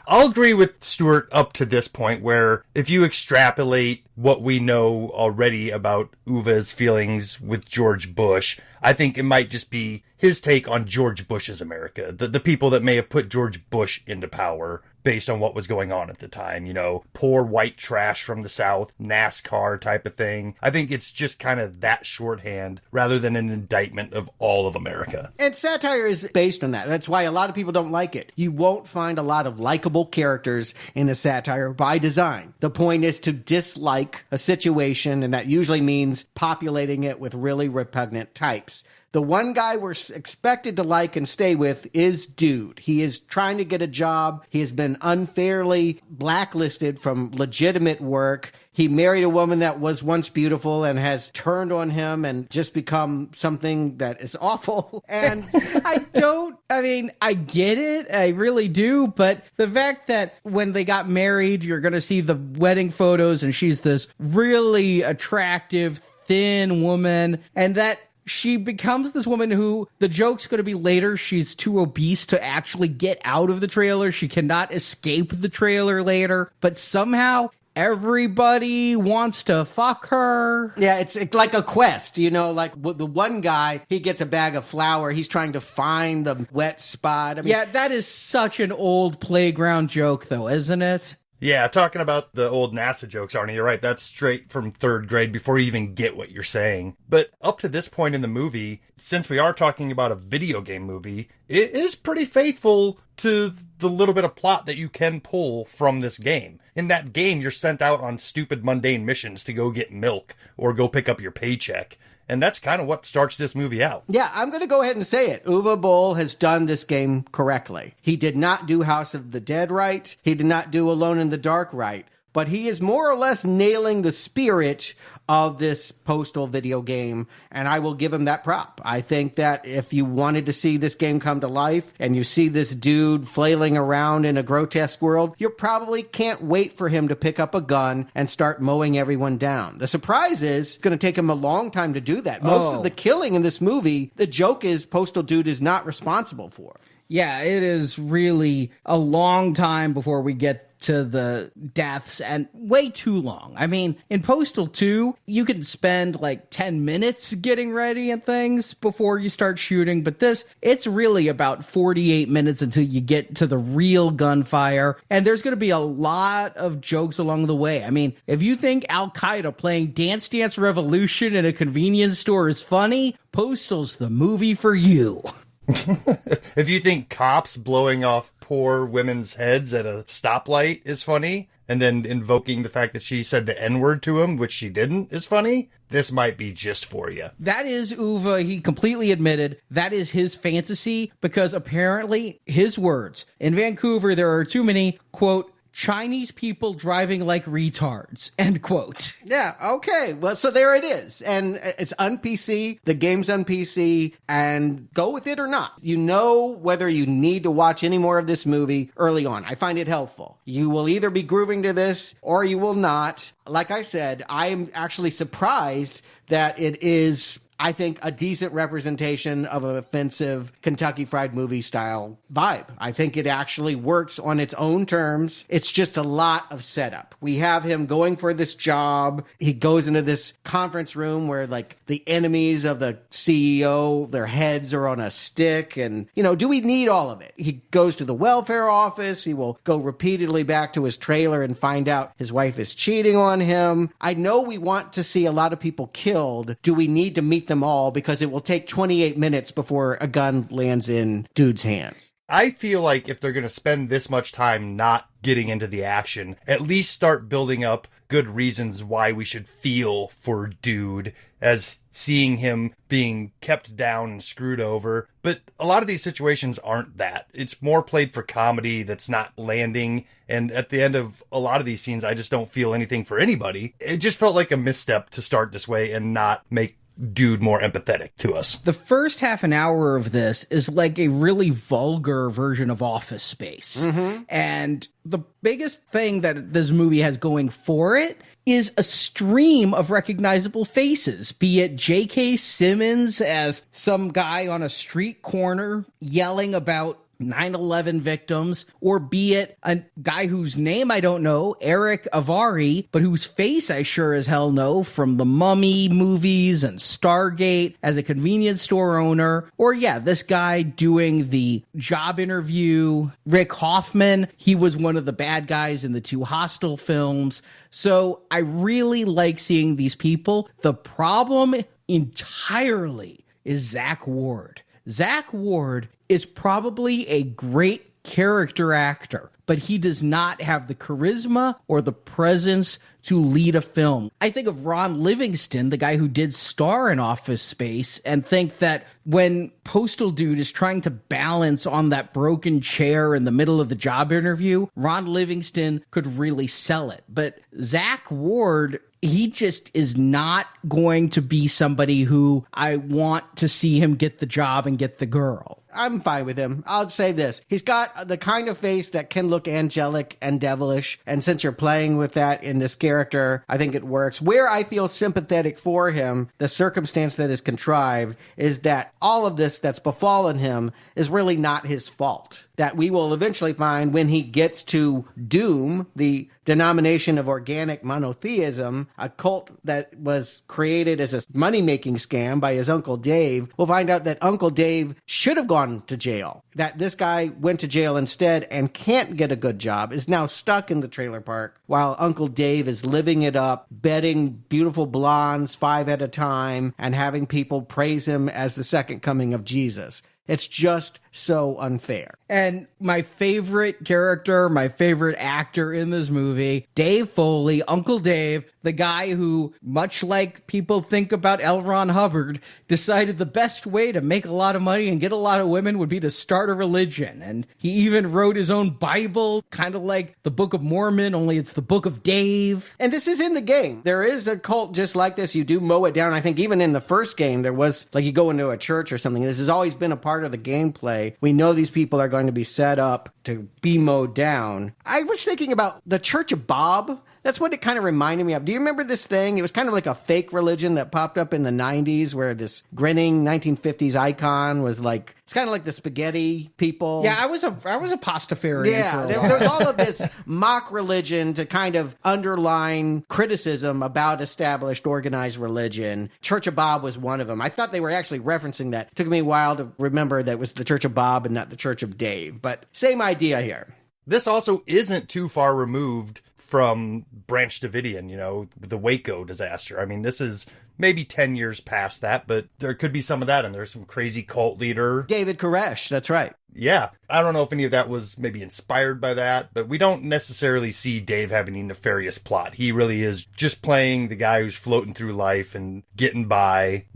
I'll agree with Stuart up to this point, where if you extrapolate what we know already about Uwe's feelings with George Bush, I think it might just be his take on George Bush's America. The people that may have put George Bush into power based on what was going on at the time, you know, poor white trash from the South, NASCAR type of thing. I think it's just kind of that shorthand rather than an indictment of all of America. And satire is based on that. That's why a lot of people don't like it. You won't find a lot of likable characters in a satire by design. The point is to dislike a situation, and that usually means populating it with really repugnant types. The one guy we're expected to like and stay with is Dude. He is trying to get a job. He has been unfairly blacklisted from legitimate work. He married a woman that was once beautiful and has turned on him and just become something that is awful. And I get it. I really do. But the fact that when they got married, you're going to see the wedding photos and she's this really attractive, thin woman, and that she becomes this woman who the joke's going to be later she's too obese to actually get out of the trailer. She cannot escape the trailer later, but somehow everybody wants to fuck her. Yeah, it's like a quest, you know, like the one guy, he gets a bag of flour. He's trying to find the wet spot. I mean, yeah, that is such an old playground joke, though, isn't it? Yeah, talking about the old NASA jokes, Arnie, you're right. That's straight from third grade before you even get what you're saying. But up to this point in the movie, since we are talking about a video game movie, it is pretty faithful to the little bit of plot that you can pull from this game. In that game, you're sent out on stupid mundane missions to go get milk or go pick up your paycheck. And that's kind of what starts this movie out. Yeah, I'm going to go ahead and say it. Uwe Boll has done this game correctly. He did not do House of the Dead right. He did not do Alone in the Dark right. But he is more or less nailing the spirit of this Postal video game, and I will give him that prop. I think that if you wanted to see this game come to life, and you see this dude flailing around in a grotesque world, you probably can't wait for him to pick up a gun and start mowing everyone down. The surprise is, it's going to take him a long time to do that. Most of the killing in this movie, the joke is Postal Dude is not responsible for. Yeah, it is really a long time before we get to the deaths, and way too long. I mean, in Postal 2, you can spend like 10 minutes getting ready and things before you start shooting, but this, it's really about 48 minutes until you get to the real gunfire, and there's going to be a lot of jokes along the way. I mean, if you think Al-Qaeda playing Dance Dance Revolution in a convenience store is funny, Postal's the movie for you. If you think cops blowing off poor women's heads at a stoplight is funny, and then invoking the fact that she said the N-word to him, which she didn't, is funny, this might be just for you. That is Uwe. He completely admitted that is his fantasy, because apparently, his words, in Vancouver, there are too many, quote, Chinese people driving like retards, end quote. Yeah, okay. Well, so there it is. And it's on PC, the game's on PC, and go with it or not. You know whether you need to watch any more of this movie early on. I find it helpful. You will either be grooving to this or you will not. Like I said, I am actually surprised that it is, I think, a decent representation of an offensive Kentucky Fried Movie style vibe. I think it actually works on its own terms. It's just a lot of setup. We have him going for this job. He goes into this conference room where, like, the enemies of the CEO, their heads are on a stick. And, you know, do we need all of it? He goes to the welfare office. He will go repeatedly back to his trailer and find out his wife is cheating on him. I know we want to see a lot of people killed. Do we need to meet them all? Because it will take 28 minutes before a gun lands in Dude's hands. I feel like if they're going to spend this much time not getting into the action, at least start building up good reasons why we should feel for Dude, as seeing him being kept down and screwed over. But a lot of these situations aren't that. It's more played for comedy that's not landing. And at the end of a lot of these scenes, I just don't feel anything for anybody. It just felt like a misstep to start this way and not make dude more empathetic to us. The first half an hour of this is like a really vulgar version of Office Space. And the biggest thing that this movie has going for it is a stream of recognizable faces, be it J.K. Simmons as some guy on a street corner yelling about 9/11 victims, or be it a guy whose name I don't know, Eric Avari, but whose face I sure as hell know from the Mummy movies and Stargate as a convenience store owner, or this guy doing the job interview, Rick Hoffman. He was one of the bad guys in the 2 Hostel films. So I really like seeing these people. The problem entirely is Zack Ward. Zack Ward is probably a great character actor, but he does not have the charisma or the presence to lead a film. I think of Ron Livingston, the guy who did star in Office Space, and think that when Postal Dude is trying to balance on that broken chair in the middle of the job interview, Ron Livingston could really sell it. But Zack Ward, he just is not going to be somebody who I want to see him get the job and get the girl. I'm fine with him. I'll say this. He's got the kind of face that can look angelic and devilish. And since you're playing with that in this character, I think it works. Where I feel sympathetic for him, the circumstance that is contrived, is that all of this that's befallen him is really not his fault. That we will eventually find when he gets to Doom, the denomination of organic monotheism, a cult that was created as a money-making scam by his Uncle Dave, we'll find out that Uncle Dave should have gone to jail. That this guy went to jail instead and can't get a good job, is now stuck in the trailer park, while Uncle Dave is living it up, betting beautiful blondes 5 at a time, and having people praise him as the second coming of Jesus. It's just so unfair. And my favorite character, my favorite actor in this movie, Dave Foley, Uncle Dave, the guy who, much like people think about L. Ron Hubbard, decided the best way to make a lot of money and get a lot of women would be to start a religion. And he even wrote his own Bible, kind of like the Book of Mormon, only it's the Book of Dave. And this is in the game. There is a cult just like this. You do mow it down. I think even in the first game, there was, like, you go into a church or something. This has always been a part of the gameplay. We know these people are going to be set up to be mowed down. I was thinking about the Church of Bob. That's what it kind of reminded me of. Do you remember this thing? It was kind of like a fake religion that popped up in the 90s where this grinning 1950s icon was like, it's kind of like the spaghetti people. Yeah, I was a pastafarian. Yeah, there's all of this mock religion to kind of underline criticism about established organized religion. Church of Bob was one of them. I thought they were actually referencing that. It took me a while to remember that it was the Church of Bob and not the Church of Dave, but same idea here. This also isn't too far removed from Branch Davidian, the Waco disaster. I mean, this is maybe 10 years past that, but there could be some of that, and there's some crazy cult leader. David Koresh, that's right. Yeah, I don't know if any of that was maybe inspired by that, but we don't necessarily see Dave having any nefarious plot. He really is just playing the guy who's floating through life and getting by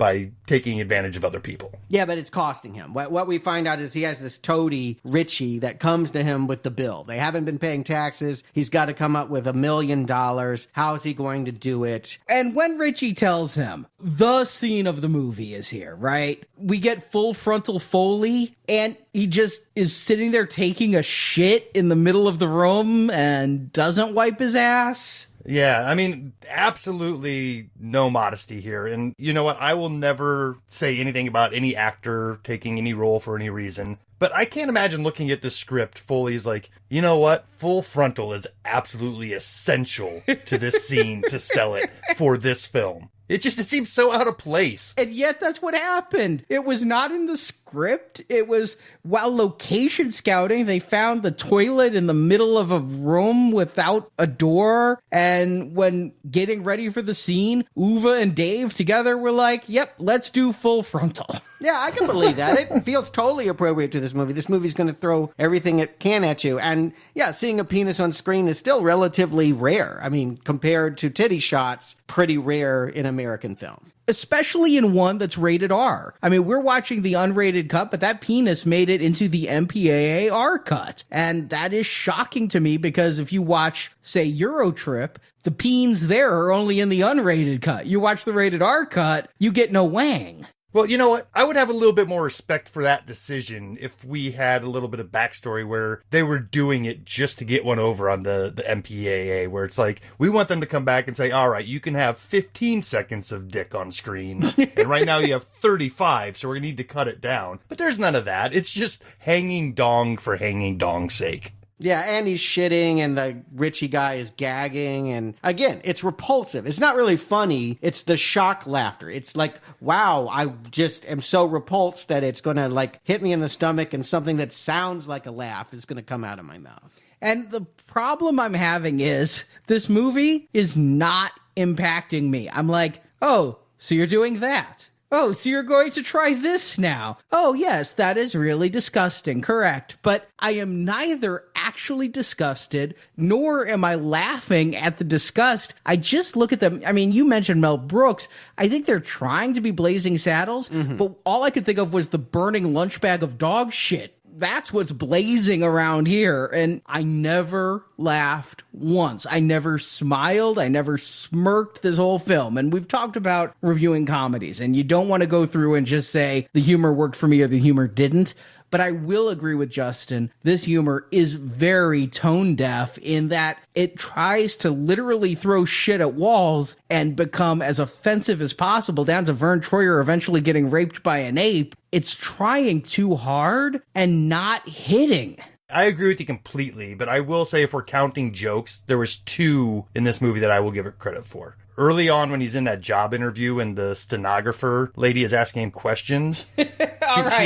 taking advantage of other people. Yeah, but it's costing him. What we find out is he has this toady, Richie, that comes to him with the bill. They haven't been paying taxes. He's got to come up with $1 million. How is he going to do it? And when Richie tells him, the scene of the movie is here, right? We get full frontal Foley, and he just is sitting there taking a shit in the middle of the room and doesn't wipe his ass. Yeah, I mean, absolutely no modesty here. And you know what? I will never say anything about any actor taking any role for any reason. But I can't imagine looking at this script, Foley's like, you know what? Full frontal is absolutely essential to this scene to sell it for this film. It seems so out of place. And yet that's what happened. It was not in the script. It was while location scouting, they found the toilet in the middle of a room without a door. And when getting ready for the scene, Uwe and Dave together were like, yep, let's do full frontal. Yeah, I can believe that. It feels totally appropriate to this movie. This movie's going to throw everything it can at you. And yeah, seeing a penis on screen is still relatively rare. I mean, compared to titty shots, pretty rare in American film. especially in one that's rated R. I mean, we're watching the unrated cut, but that penis made it into the MPAA R cut. And that is shocking to me because if you watch, say, Eurotrip, the peens there are only in the unrated cut. You watch the rated R cut, you get no wang. Well, you know what? I would have a little bit more respect for that decision if we had a little bit of backstory where they were doing it just to get one over on the MPAA, where it's like, we want them to come back and say, all right, you can have 15 seconds of dick on screen, and right now you have 35, so we're going to need to cut it down. But there's none of that. It's just hanging dong for hanging dong's sake. Yeah, and he's shitting, and the Richie guy is gagging, and again, it's repulsive. It's not really funny. It's the shock laughter. It's like, wow, I just am so repulsed that it's going to, like, hit me in the stomach, and something that sounds like a laugh is going to come out of my mouth. And the problem I'm having is this movie is not impacting me. I'm like, oh, so you're doing that. Oh, so you're going to try this now. Oh, yes, that is really disgusting. Correct. But I am neither actually disgusted, nor am I laughing at the disgust. I just look at them. I mean, you mentioned Mel Brooks. I think they're trying to be Blazing Saddles, but all I could think of was the burning lunch bag of dog shit. That's what's blazing around here. And I never laughed once. I never smiled. I never smirked this whole film. And we've talked about reviewing comedies, and you don't want to go through and just say the humor worked for me or the humor didn't. But I will agree with Justin. This humor is very tone deaf in that it tries to literally throw shit at walls and become as offensive as possible, down to Vern Troyer eventually getting raped by an ape. It's trying too hard and not hitting. I agree with you completely, but I will say if we're counting jokes, there was 2 in this movie that I will give it credit for. Early on when he's in that job interview and the stenographer lady is asking him questions, she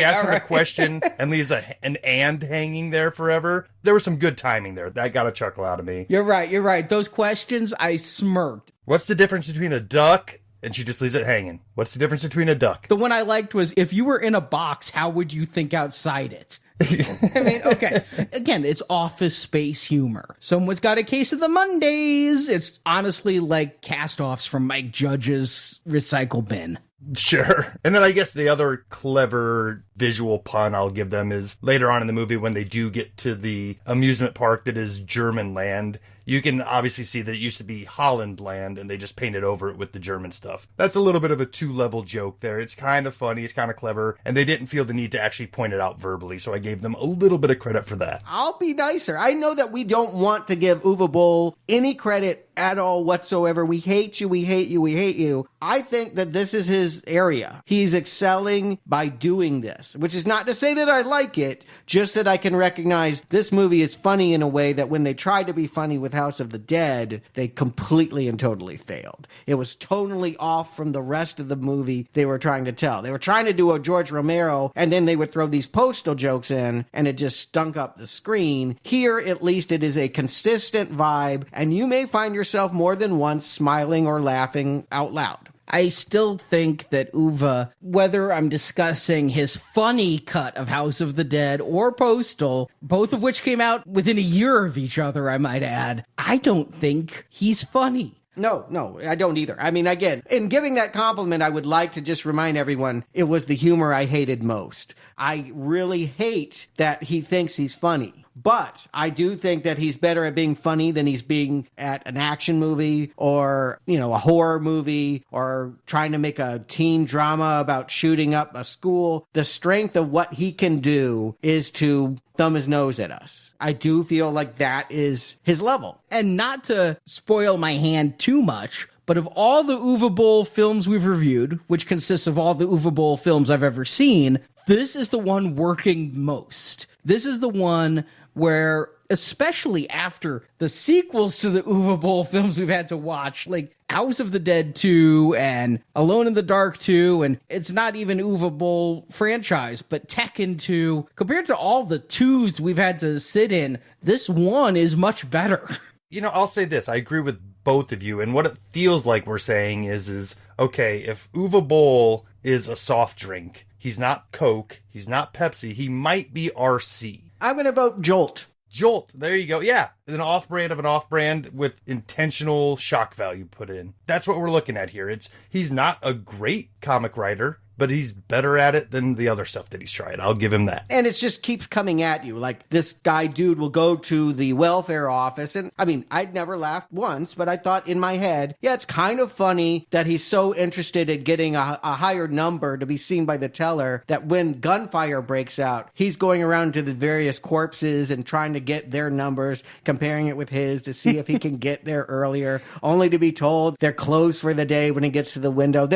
asks him a question and leaves an and hanging there forever. There was some good timing there. That got a chuckle out of me. You're right. Those questions, I smirked. What's the difference between a duck? And she just leaves it hanging. What's the difference between a duck? The one I liked was, if you were in a box, how would you think outside it? I mean, okay. Again, it's Office Space humor. Someone's got a case of the Mondays. It's honestly like cast-offs from Mike Judge's recycle bin. Sure. And then I guess the other clever visual pun I'll give them is later on in the movie when they do get to the amusement park that is German land. You can obviously see that it used to be Holland land and they just painted over it with the German stuff. That's a little bit of a 2-level joke there. It's kind of funny. It's kind of clever. And they didn't feel the need to actually point it out verbally. So I gave them a little bit of credit for that. I'll be nicer. I know that we don't want to give Uwe Boll any credit at all whatsoever. We hate you. We hate you. We hate you. I think that this is his area. He's excelling by doing this, which is not to say that I like it, just that I can recognize this movie is funny in a way that when they tried to be funny with House of the Dead, they completely and totally failed. It was tonally off from the rest of the movie they were trying to tell. They were trying to do a George Romero, and then they would throw these Postal jokes in, and it just stunk up the screen. Here, at least, it is a consistent vibe, and you may find yourself more than once smiling or laughing out loud. I still think that Uwe, whether I'm discussing his funny cut of House of the Dead or Postal, both of which came out within a year of each other, I might add, I don't think he's funny. No, I don't either. I mean, again, in giving that compliment, I would like to just remind everyone it was the humor I hated most. I really hate that he thinks he's funny. But I do think that he's better at being funny than he's being at an action movie or, a horror movie or trying to make a teen drama about shooting up a school. The strength of what he can do is to thumb his nose at us. I do feel like that is his level. And not to spoil my hand too much, but of all the Uwe Boll films we've reviewed, which consists of all the Uwe Boll films I've ever seen, this is the one working most. This is the one where, especially after the sequels to the Uwe Boll films we've had to watch, like House of the Dead 2 and Alone in the Dark 2, and it's not even Uwe Boll franchise, but Tekken 2, compared to all the 2s we've had to sit in, this one is much better. I'll say this. I agree with both of you, and what it feels like we're saying is okay, if Uwe Boll is a soft drink, he's not Coke, he's not Pepsi, he might be RC. I'm going to vote Jolt. Jolt. There you go. Yeah. An off-brand of an off-brand with intentional shock value put in. That's what we're looking at here. He's not a great comic writer, but he's better at it than the other stuff that he's tried. I'll give him that. And it just keeps coming at you. Like, this guy dude will go to the welfare office. And I mean, I'd never laughed once, but I thought in my head, yeah, it's kind of funny that he's so interested in getting a higher number to be seen by the teller that when gunfire breaks out, he's going around to the various corpses and trying to get their numbers, comparing it with his to see if he can get there earlier, only to be told they're closed for the day when he gets to the window.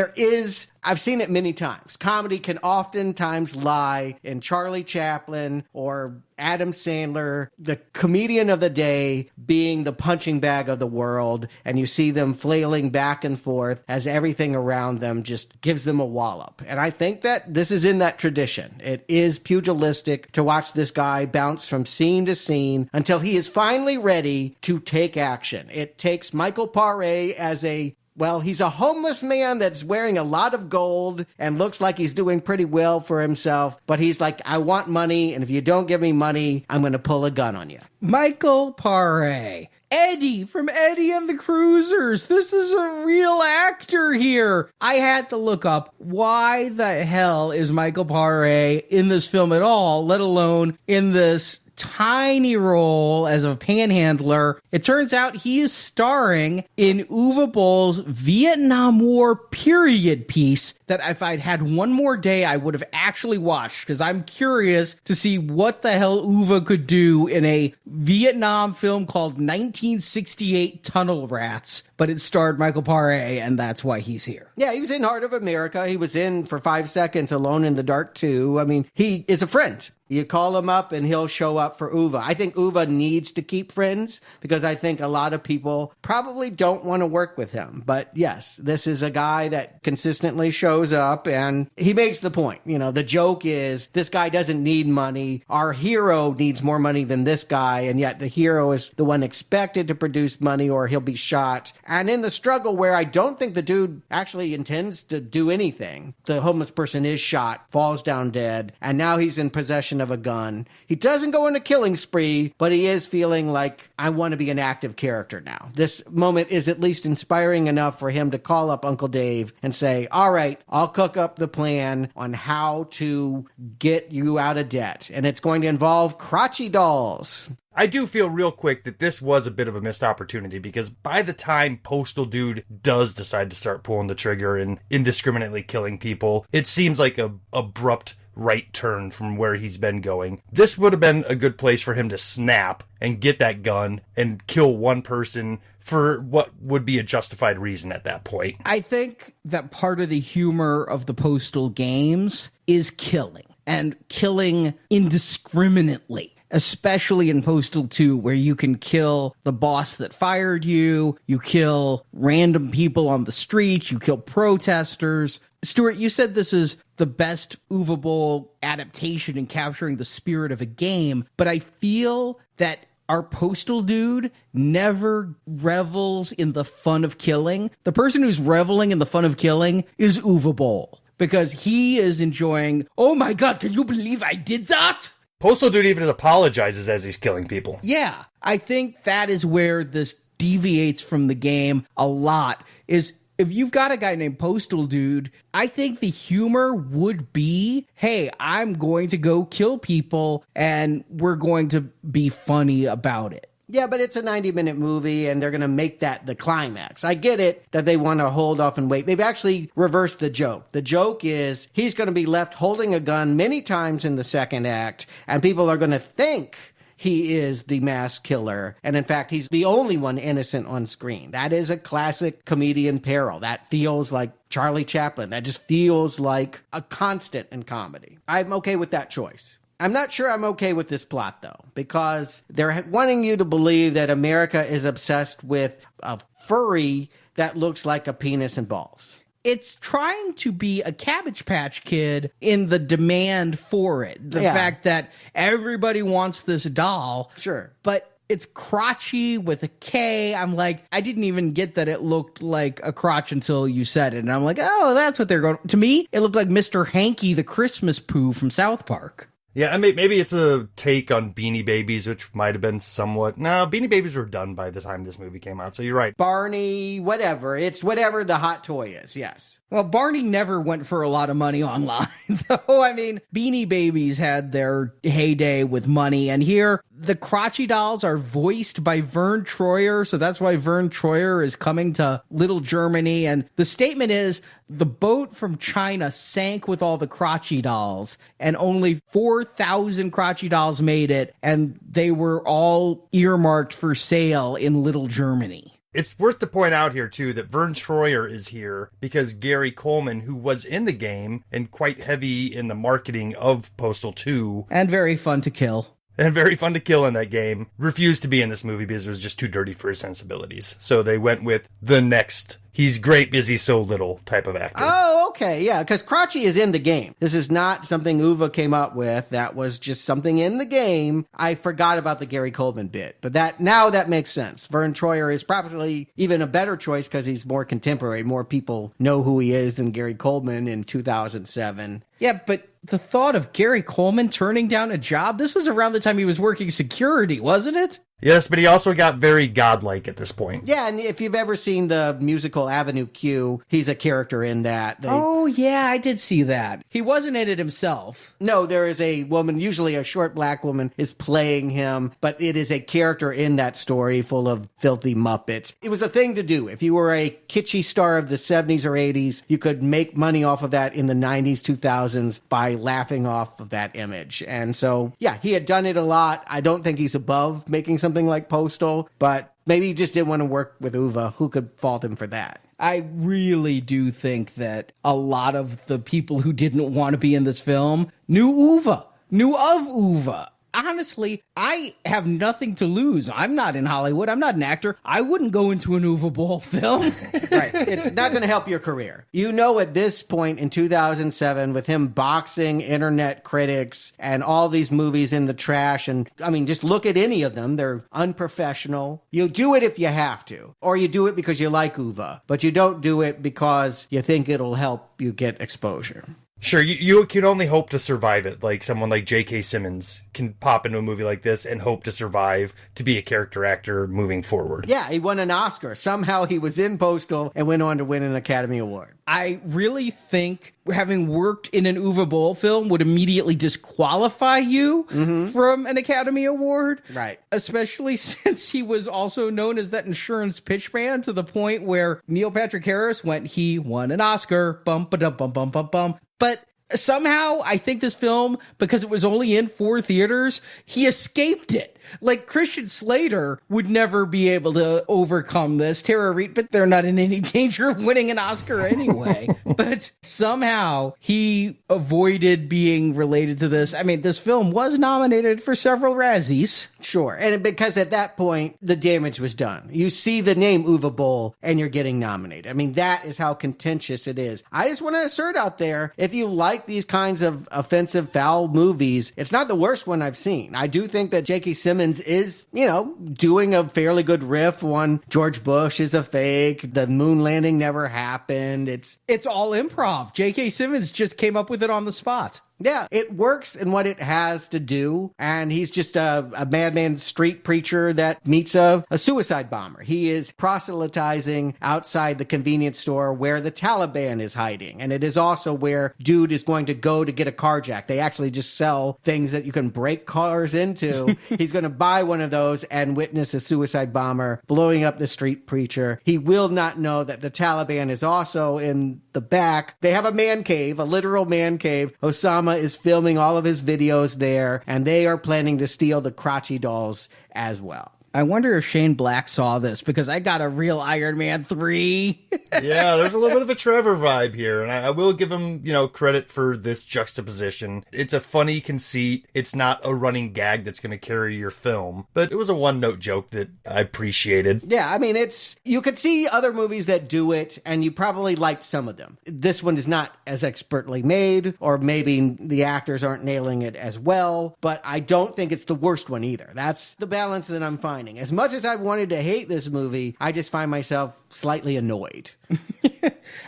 I've seen it many times. Comedy can oftentimes lie in Charlie Chaplin or Adam Sandler, the comedian of the day, being the punching bag of the world, and you see them flailing back and forth as everything around them just gives them a wallop. And I think that this is in that tradition. It is pugilistic to watch this guy bounce from scene to scene until he is finally ready to take action. It takes Michael Paré as he's a homeless man that's wearing a lot of gold and looks like he's doing pretty well for himself, but he's like, I want money, and if you don't give me money, I'm going to pull a gun on you. Michael Paré. Eddie from Eddie and the Cruisers. This is a real actor here. I had to look up why the hell is Michael Paré in this film at all, let alone in this tiny role as a panhandler. It turns out he is starring in Uwe Boll's Vietnam War period piece that if I'd had one more day, I would have actually watched, because I'm curious to see what the hell Uwe could do in a Vietnam film called 1968 Tunnel Rats, but it starred Michael Paré, and that's why he's here. Yeah, he was in Heart of America. He was in for 5 seconds Alone in the Dark too. I mean, he is a friend. You call him up and he'll show up for Uwe. I think Uwe needs to keep friends because I think a lot of people probably don't want to work with him. But yes, this is a guy that consistently shows up and he makes the point. You know, the joke is this guy doesn't need money. Our hero needs more money than this guy. And yet the hero is the one expected to produce money or he'll be shot. And in the struggle where I don't think the dude actually intends to do anything, the homeless person is shot, falls down dead, and now he's in possession of a gun. He doesn't go on a killing spree, but he is feeling like, I want to be an active character now. This moment is at least inspiring enough for him to call up Uncle Dave and say, all right, I'll cook up the plan on how to get you out of debt. And it's going to involve crotchy dolls. I do feel real quick that this was a bit of a missed opportunity because by the time Postal Dude does decide to start pulling the trigger and indiscriminately killing people, it seems like a abrupt right turn from where he's been going. This would have been a good place for him to snap and get that gun and kill one person for what would be a justified reason at that point. I think that part of the humor of the Postal games is killing, and killing indiscriminately. Especially in Postal 2, where you can kill the boss that fired you, you kill random people on the street, you kill protesters. Stuart, you said this is the best Uwe Boll adaptation in capturing the spirit of a game, but I feel that our Postal dude never revels in the fun of killing. The person who's reveling in the fun of killing is Uwe Boll, because he is enjoying, oh my god, can you believe I did that? Postal Dude even apologizes as he's killing people. Yeah, I think that is where this deviates from the game a lot, is if you've got a guy named Postal Dude, I think the humor would be, hey, I'm going to go kill people and we're going to be funny about it. Yeah, but it's a 90-minute movie, and they're going to make that the climax. I get it that they want to hold off and wait. They've actually reversed the joke. The joke is he's going to be left holding a gun many times in the second act, and people are going to think he is the mass killer. And in fact, he's the only one innocent on screen. That is a classic comedian peril. That feels like Charlie Chaplin. That just feels like a constant in comedy. I'm okay with that choice. I'm not sure I'm okay with this plot, though, because they're wanting you to believe that America is obsessed with a furry that looks like a penis and balls. It's trying to be a Cabbage Patch Kid in the demand for it. The fact that everybody wants this doll. Sure. But it's crotchy with a K. I'm like, I didn't even get that it looked like a crotch until you said it. And I'm like, oh, that's what they're going. To me, it looked like Mr. Hanky the Christmas Pooh from South Park. Yeah, I mean, maybe it's a take on Beanie Babies, which might have been somewhat... No, Beanie Babies were done by the time this movie came out, so you're right. Barney, whatever. It's whatever the hot toy is, yes. Well, Barney never went for a lot of money online, though. I mean, Beanie Babies had their heyday with money, and here, the crotchy dolls are voiced by Vern Troyer, so that's why Vern Troyer is coming to Little Germany, and the statement is, the boat from China sank with all the crotchy dolls, and only 4,000 crotchy dolls made it, and they were all earmarked for sale in Little Germany. It's worth to point out here, too, that Vern Troyer is here because Gary Coleman, who was in the game and quite heavy in the marketing of Postal 2. And very fun to kill. And very fun to kill in that game, refused to be in this movie because it was just too dirty for his sensibilities. So they went with the next he's great because he's so little type of actor. Oh, okay, yeah, because Crotchy is in the game. This is not something Uwe came up with. That was just something in the game. I forgot about the Gary Coleman bit, but now that makes sense. Vern Troyer is probably even a better choice because he's more contemporary. More people know who he is than Gary Coleman in 2007. Yeah, but the thought of Gary Coleman turning down a job, this was around the time he was working security, wasn't it? Yes, but he also got very godlike at this point. Yeah, and if you've ever seen the musical Avenue Q, he's a character in that. Oh, yeah, I did see that. He wasn't in it himself. No, there is a woman, usually a short black woman, is playing him, but it is a character in that story full of filthy Muppets. It was a thing to do. If you were a kitschy star of the 70s or 80s, you could make money off of that in the 90s, 2000s by laughing off of that image. And so, yeah, he had done it a lot. I don't think he's above making something like Postal, but maybe he just didn't want to work with Uwe. Who could fault him for that? I really do think that a lot of the people who didn't want to be in this film knew of Uwe. Honestly, I have nothing to lose. I'm not in Hollywood. I'm not an actor. I wouldn't go into an Uwe Boll film. Right. It's not going to help your career. You know, at this point in 2007, with him boxing internet critics and all these movies in the trash, and I mean, just look at any of them. They're unprofessional. You do it if you have to, or you do it because you like Uwe, but you don't do it because you think it'll help you get exposure. Sure, you can only hope to survive it. Like someone like J.K. Simmons can pop into a movie like this and hope to survive to be a character actor moving forward. Yeah, he won an Oscar. Somehow he was in Postal and went on to win an Academy Award. I really think having worked in an Uwe Boll film would immediately disqualify you from an Academy Award. Right. Especially since he was also known as that insurance pitchman to the point where Neil Patrick Harris he won an Oscar. Bum, ba-dum, bum, bum, bum, bum. But somehow, I think this film, because it was only in 4 theaters, he escaped it. Like, Christian Slater would never be able to overcome this. Tara Reid, but they're not in any danger of winning an Oscar anyway. But somehow, he avoided being related to this. I mean, this film was nominated for several Razzies. Sure. And because at that point, the damage was done. You see the name Uwe Boll, and you're getting nominated. I mean, that is how contentious it is. I just want to assert out there, if you like these kinds of offensive, foul movies, it's not the worst one I've seen. I do think that J.K. Simmons is, doing a fairly good riff on George Bush is a fake, the moon landing never happened. It's all improv. J.K. Simmons just came up with it on the spot. Yeah, it works in what it has to do, and he's just a madman street preacher that meets a suicide bomber. He is proselytizing outside the convenience store where the Taliban is hiding, and it is also where dude is going to go to get a carjack. They actually just sell things that you can break cars into. He's going to buy one of those and witness a suicide bomber blowing up the street preacher. He will not know that the Taliban is also in the back. They have a man cave, a literal man cave. Osama is filming all of his videos there, and they are planning to steal the crotchy dolls as well. I wonder if Shane Black saw this, because I got a real Iron Man 3. Yeah, there's a little bit of a Trevor vibe here, and I will give him, credit for this juxtaposition. It's a funny conceit. It's not a running gag that's going to carry your film, but it was a one-note joke that I appreciated. Yeah, I mean, you could see other movies that do it, and you probably liked some of them. This one is not as expertly made, or maybe the actors aren't nailing it as well, but I don't think it's the worst one either. That's the balance that I'm finding. As much as I wanted to hate this movie, I just find myself slightly annoyed.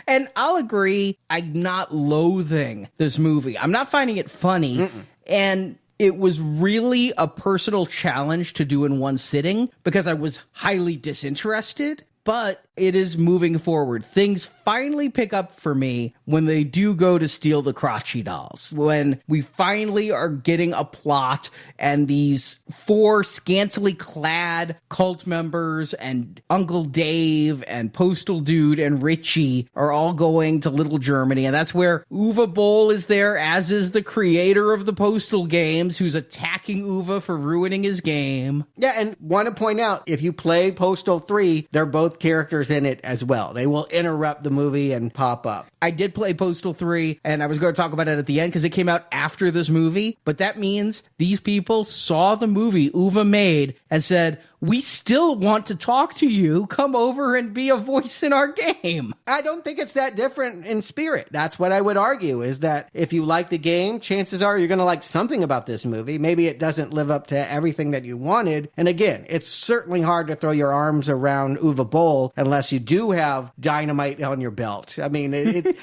And I'll agree, I'm not loathing this movie. I'm not finding it funny. And it was really a personal challenge to do in one sitting because I was highly disinterested. But it is moving forward. Things finally pick up for me when they do go to steal the crotchy dolls. When we finally are getting a plot and these 4 scantily clad cult members and Uncle Dave and Postal Dude and Richie are all going to Little Germany. And that's where Uwe Boll is there, as is the creator of the Postal games, who's attacking Uwe for ruining his game. Yeah, and want to point out, if you play Postal 3, they're both characters in it as well. They will interrupt the movie and pop up. I did play Postal 3, and I was going to talk about it at the end because it came out after this movie, but that means these people saw the movie Uwe made and said, we still want to talk to you. Come over and be a voice in our game. I don't think it's that different in spirit. That's what I would argue, is that if you like the game, chances are you're going to like something about this movie. Maybe it doesn't live up to everything that you wanted. And again, it's certainly hard to throw your arms around Uwe Boll unless you do have dynamite on your belt. I mean,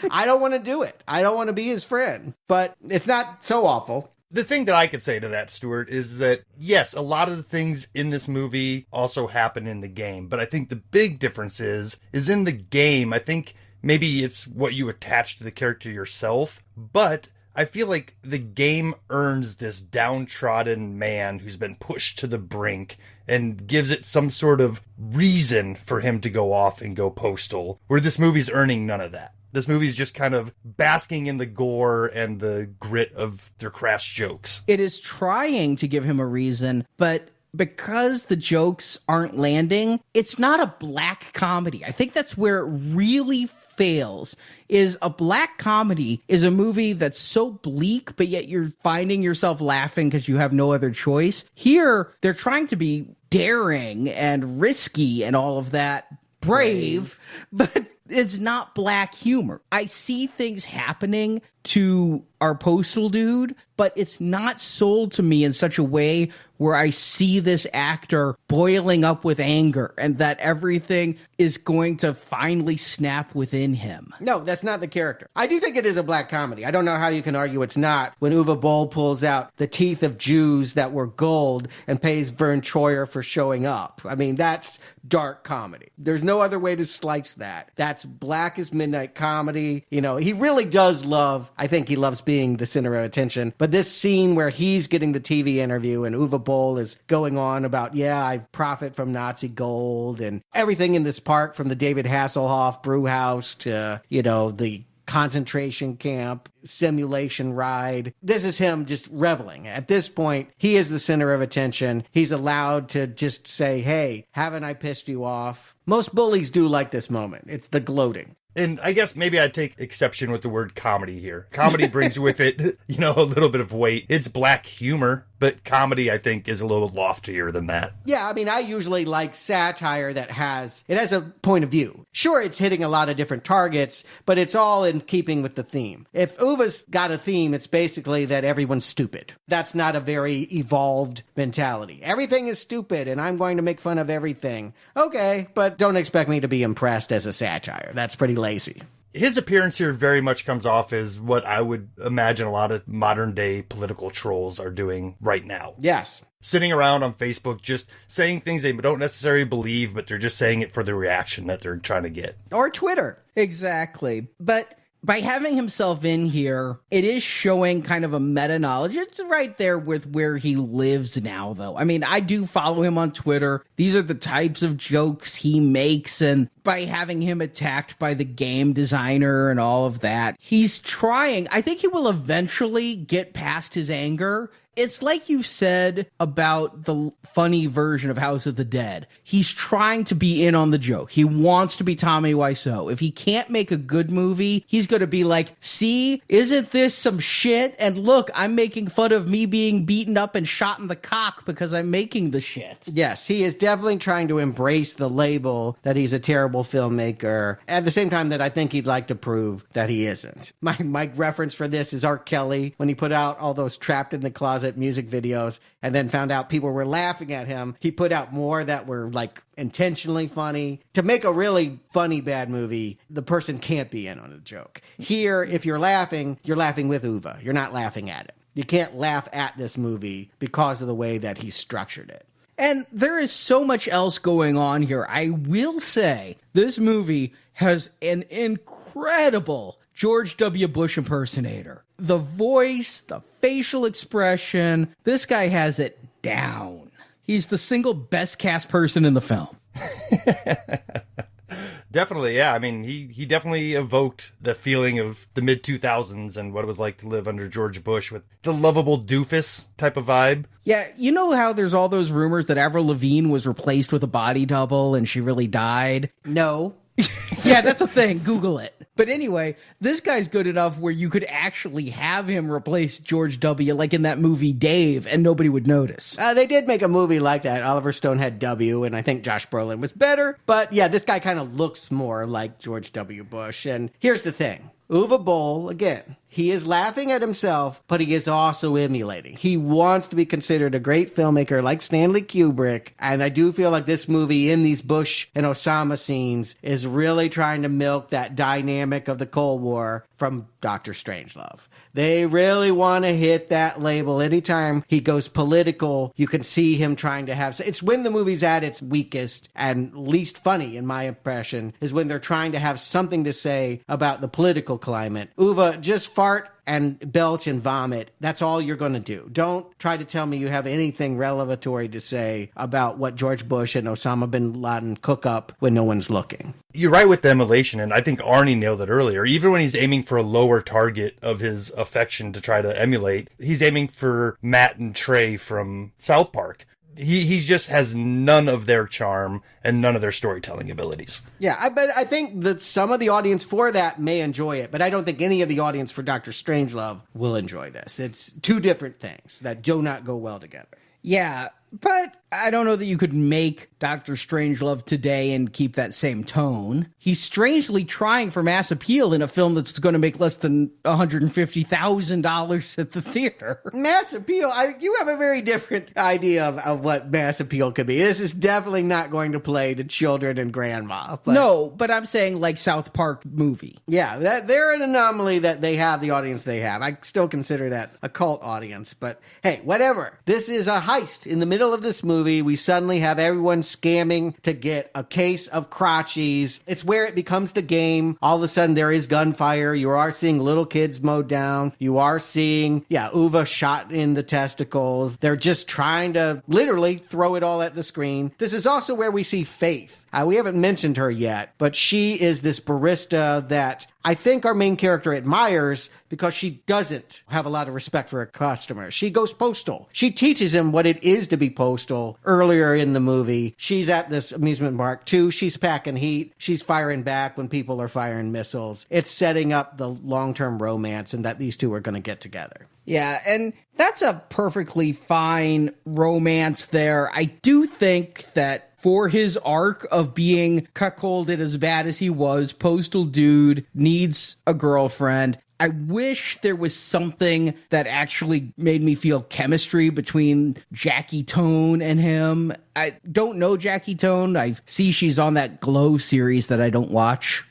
I don't want to do it. I don't want to be his friend. But it's not so awful. The thing that I could say to that, Stuart, is that, yes, a lot of the things in this movie also happen in the game. But I think the big difference is in the game, I think maybe it's what you attach to the character yourself. But I feel like the game earns this downtrodden man who's been pushed to the brink and gives it some sort of reason for him to go off and go postal, where this movie's earning none of that. This movie's just kind of basking in the gore and the grit of their crass jokes. It is trying to give him a reason, but because the jokes aren't landing, it's not a black comedy. I think that's where it really fails. Is a black comedy is a movie that's so bleak, but yet you're finding yourself laughing because you have no other choice. Here, they're trying to be daring and risky and all of that, brave. But it's not black humor. I see things happening to our Postal Dude, but it's not sold to me in such a way where I see this actor boiling up with anger and that everything is going to finally snap within him. No, that's not the character. I do think it is a black comedy. I don't know how you can argue it's not when Uwe Boll pulls out the teeth of Jews that were gold and pays Vern Troyer for showing up. I mean, that's dark comedy. There's no other way to slice that. That's black as midnight comedy. You know, he really does love, I think he loves being the center of attention. But this scene where he's getting the TV interview and Uwe Boll is going on about, yeah, I profit from Nazi gold and everything in this park, from the David Hasselhoff brew house to, you know, the concentration camp simulation ride. This is him just reveling. At this point, he is the center of attention. He's allowed to just say, hey, haven't I pissed you off? Most bullies do like this moment. It's the gloating. And I guess maybe I'd take exception with the word comedy here. Comedy brings with it, you know, a little bit of weight. It's black humor, but comedy, I think, is a little loftier than that. Yeah, I mean, I usually like satire that has a point of view. Sure, it's hitting a lot of different targets, but it's all in keeping with the theme. If Uwe's got a theme, it's basically that everyone's stupid. That's not a very evolved mentality. Everything is stupid, and I'm going to make fun of everything. Okay, but don't expect me to be impressed as a satire. That's pretty lazy. His appearance here very much comes off as what I would imagine a lot of modern day political trolls are doing right now. Yes. Sitting around on Facebook just saying things they don't necessarily believe, but they're just saying it for the reaction that they're trying to get. Or Twitter. Exactly. But by having himself in here, it is showing kind of a meta-knowledge. It's right there with where he lives now, though. I mean, I do follow him on Twitter. These are the types of jokes he makes, and by having him attacked by the game designer and all of that, he's trying. I think he will eventually get past his anger. It's like you said about the funny version of House of the Dead. He's trying to be in on the joke. He wants to be Tommy Wiseau. If he can't make a good movie, he's going to be like, see, isn't this some shit? And look, I'm making fun of me being beaten up and shot in the cock because I'm making the shit. Yes, he is definitely trying to embrace the label that he's a terrible filmmaker, at the same time that I think he'd like to prove that he isn't. My reference for this is R. Kelly, when he put out all those Trapped in the Closet music videos and then found out people were laughing at him. He put out more that were like intentionally funny. To make a really funny bad movie, the person can't be in on the joke. Here, if you're laughing with Uwe. You're not laughing at it. You can't laugh at this movie because of the way that he structured it. And there is so much else going on here. I will say this movie has an incredible George W. Bush impersonator. The voice, the facial expression, this guy has it down. He's the single best cast person in the film. Definitely, yeah. I mean, he definitely evoked the feeling of the mid-2000s and what it was like to live under George Bush with the lovable doofus type of vibe. Yeah, you know how there's all those rumors that Avril Lavigne was replaced with a body double and she really died? No. Yeah, that's a thing. Google it. But anyway, this guy's good enough where you could actually have him replace George W. like in that movie Dave, and nobody would notice. They did make a movie like that. Oliver Stone had W, and I think Josh Brolin was better. But yeah, this guy kind of looks more like George W. Bush. And here's the thing. Uwe Boll, again, he is laughing at himself, but he is also emulating. He wants to be considered a great filmmaker like Stanley Kubrick, and I do feel like this movie in these Bush and Osama scenes is really trying to milk that dynamic of the Cold War from Dr. Strangelove. They really want to hit that label. Anytime he goes political, you can see him trying to have... It's when the movie's at its weakest and least funny, in my impression, is when they're trying to have something to say about the political climate. Uwe, just fart and belch and vomit. That's all you're going to do. Don't try to tell me you have anything revelatory to say about what George Bush and Osama bin Laden cook up when no one's looking. You're right with the emulation, and I think Arnie nailed it earlier. Even when he's aiming for a lower target of his affection to try to emulate, he's aiming for Matt and Trey from South Park. He just has none of their charm and none of their storytelling abilities. Yeah, I think that some of the audience for that may enjoy it, but I don't think any of the audience for Dr. Strangelove will enjoy this. It's two different things that do not go well together. Yeah, but I don't know that you could make Dr. Strangelove today and keep that same tone. He's strangely trying for mass appeal in a film that's going to make less than $150,000 at the theater. Mass appeal? You have a very different idea of what mass appeal could be. This is definitely not going to play to children and grandma. But... No, but I'm saying like South Park movie. Yeah, they're an anomaly that they have the audience they have. I still consider that a cult audience, but hey, whatever. This is a heist. In the middle of this movie, we suddenly have everyone scamming to get a case of crotchies. It's where it becomes the game. All of a sudden, there is gunfire. You are seeing little kids mowed down. You are seeing, Uwe shot in the testicles. They're just trying to literally throw it all at the screen. This is also where we see Faith. We haven't mentioned her yet, but she is this barista that I think our main character admires because she doesn't have a lot of respect for her customers. She goes postal. She teaches him what it is to be postal earlier in the movie. She's at this amusement park too. She's packing heat. She's firing back when people are firing missiles. It's setting up the long-term romance and that these two are going to get together. Yeah, and that's a perfectly fine romance there. I do think that for his arc of being cuckolded as bad as he was, postal dude needs a girlfriend. I wish there was something that actually made me feel chemistry between Jackie Tone and him. I don't know Jackie Tone. I see she's on that Glow series that I don't watch.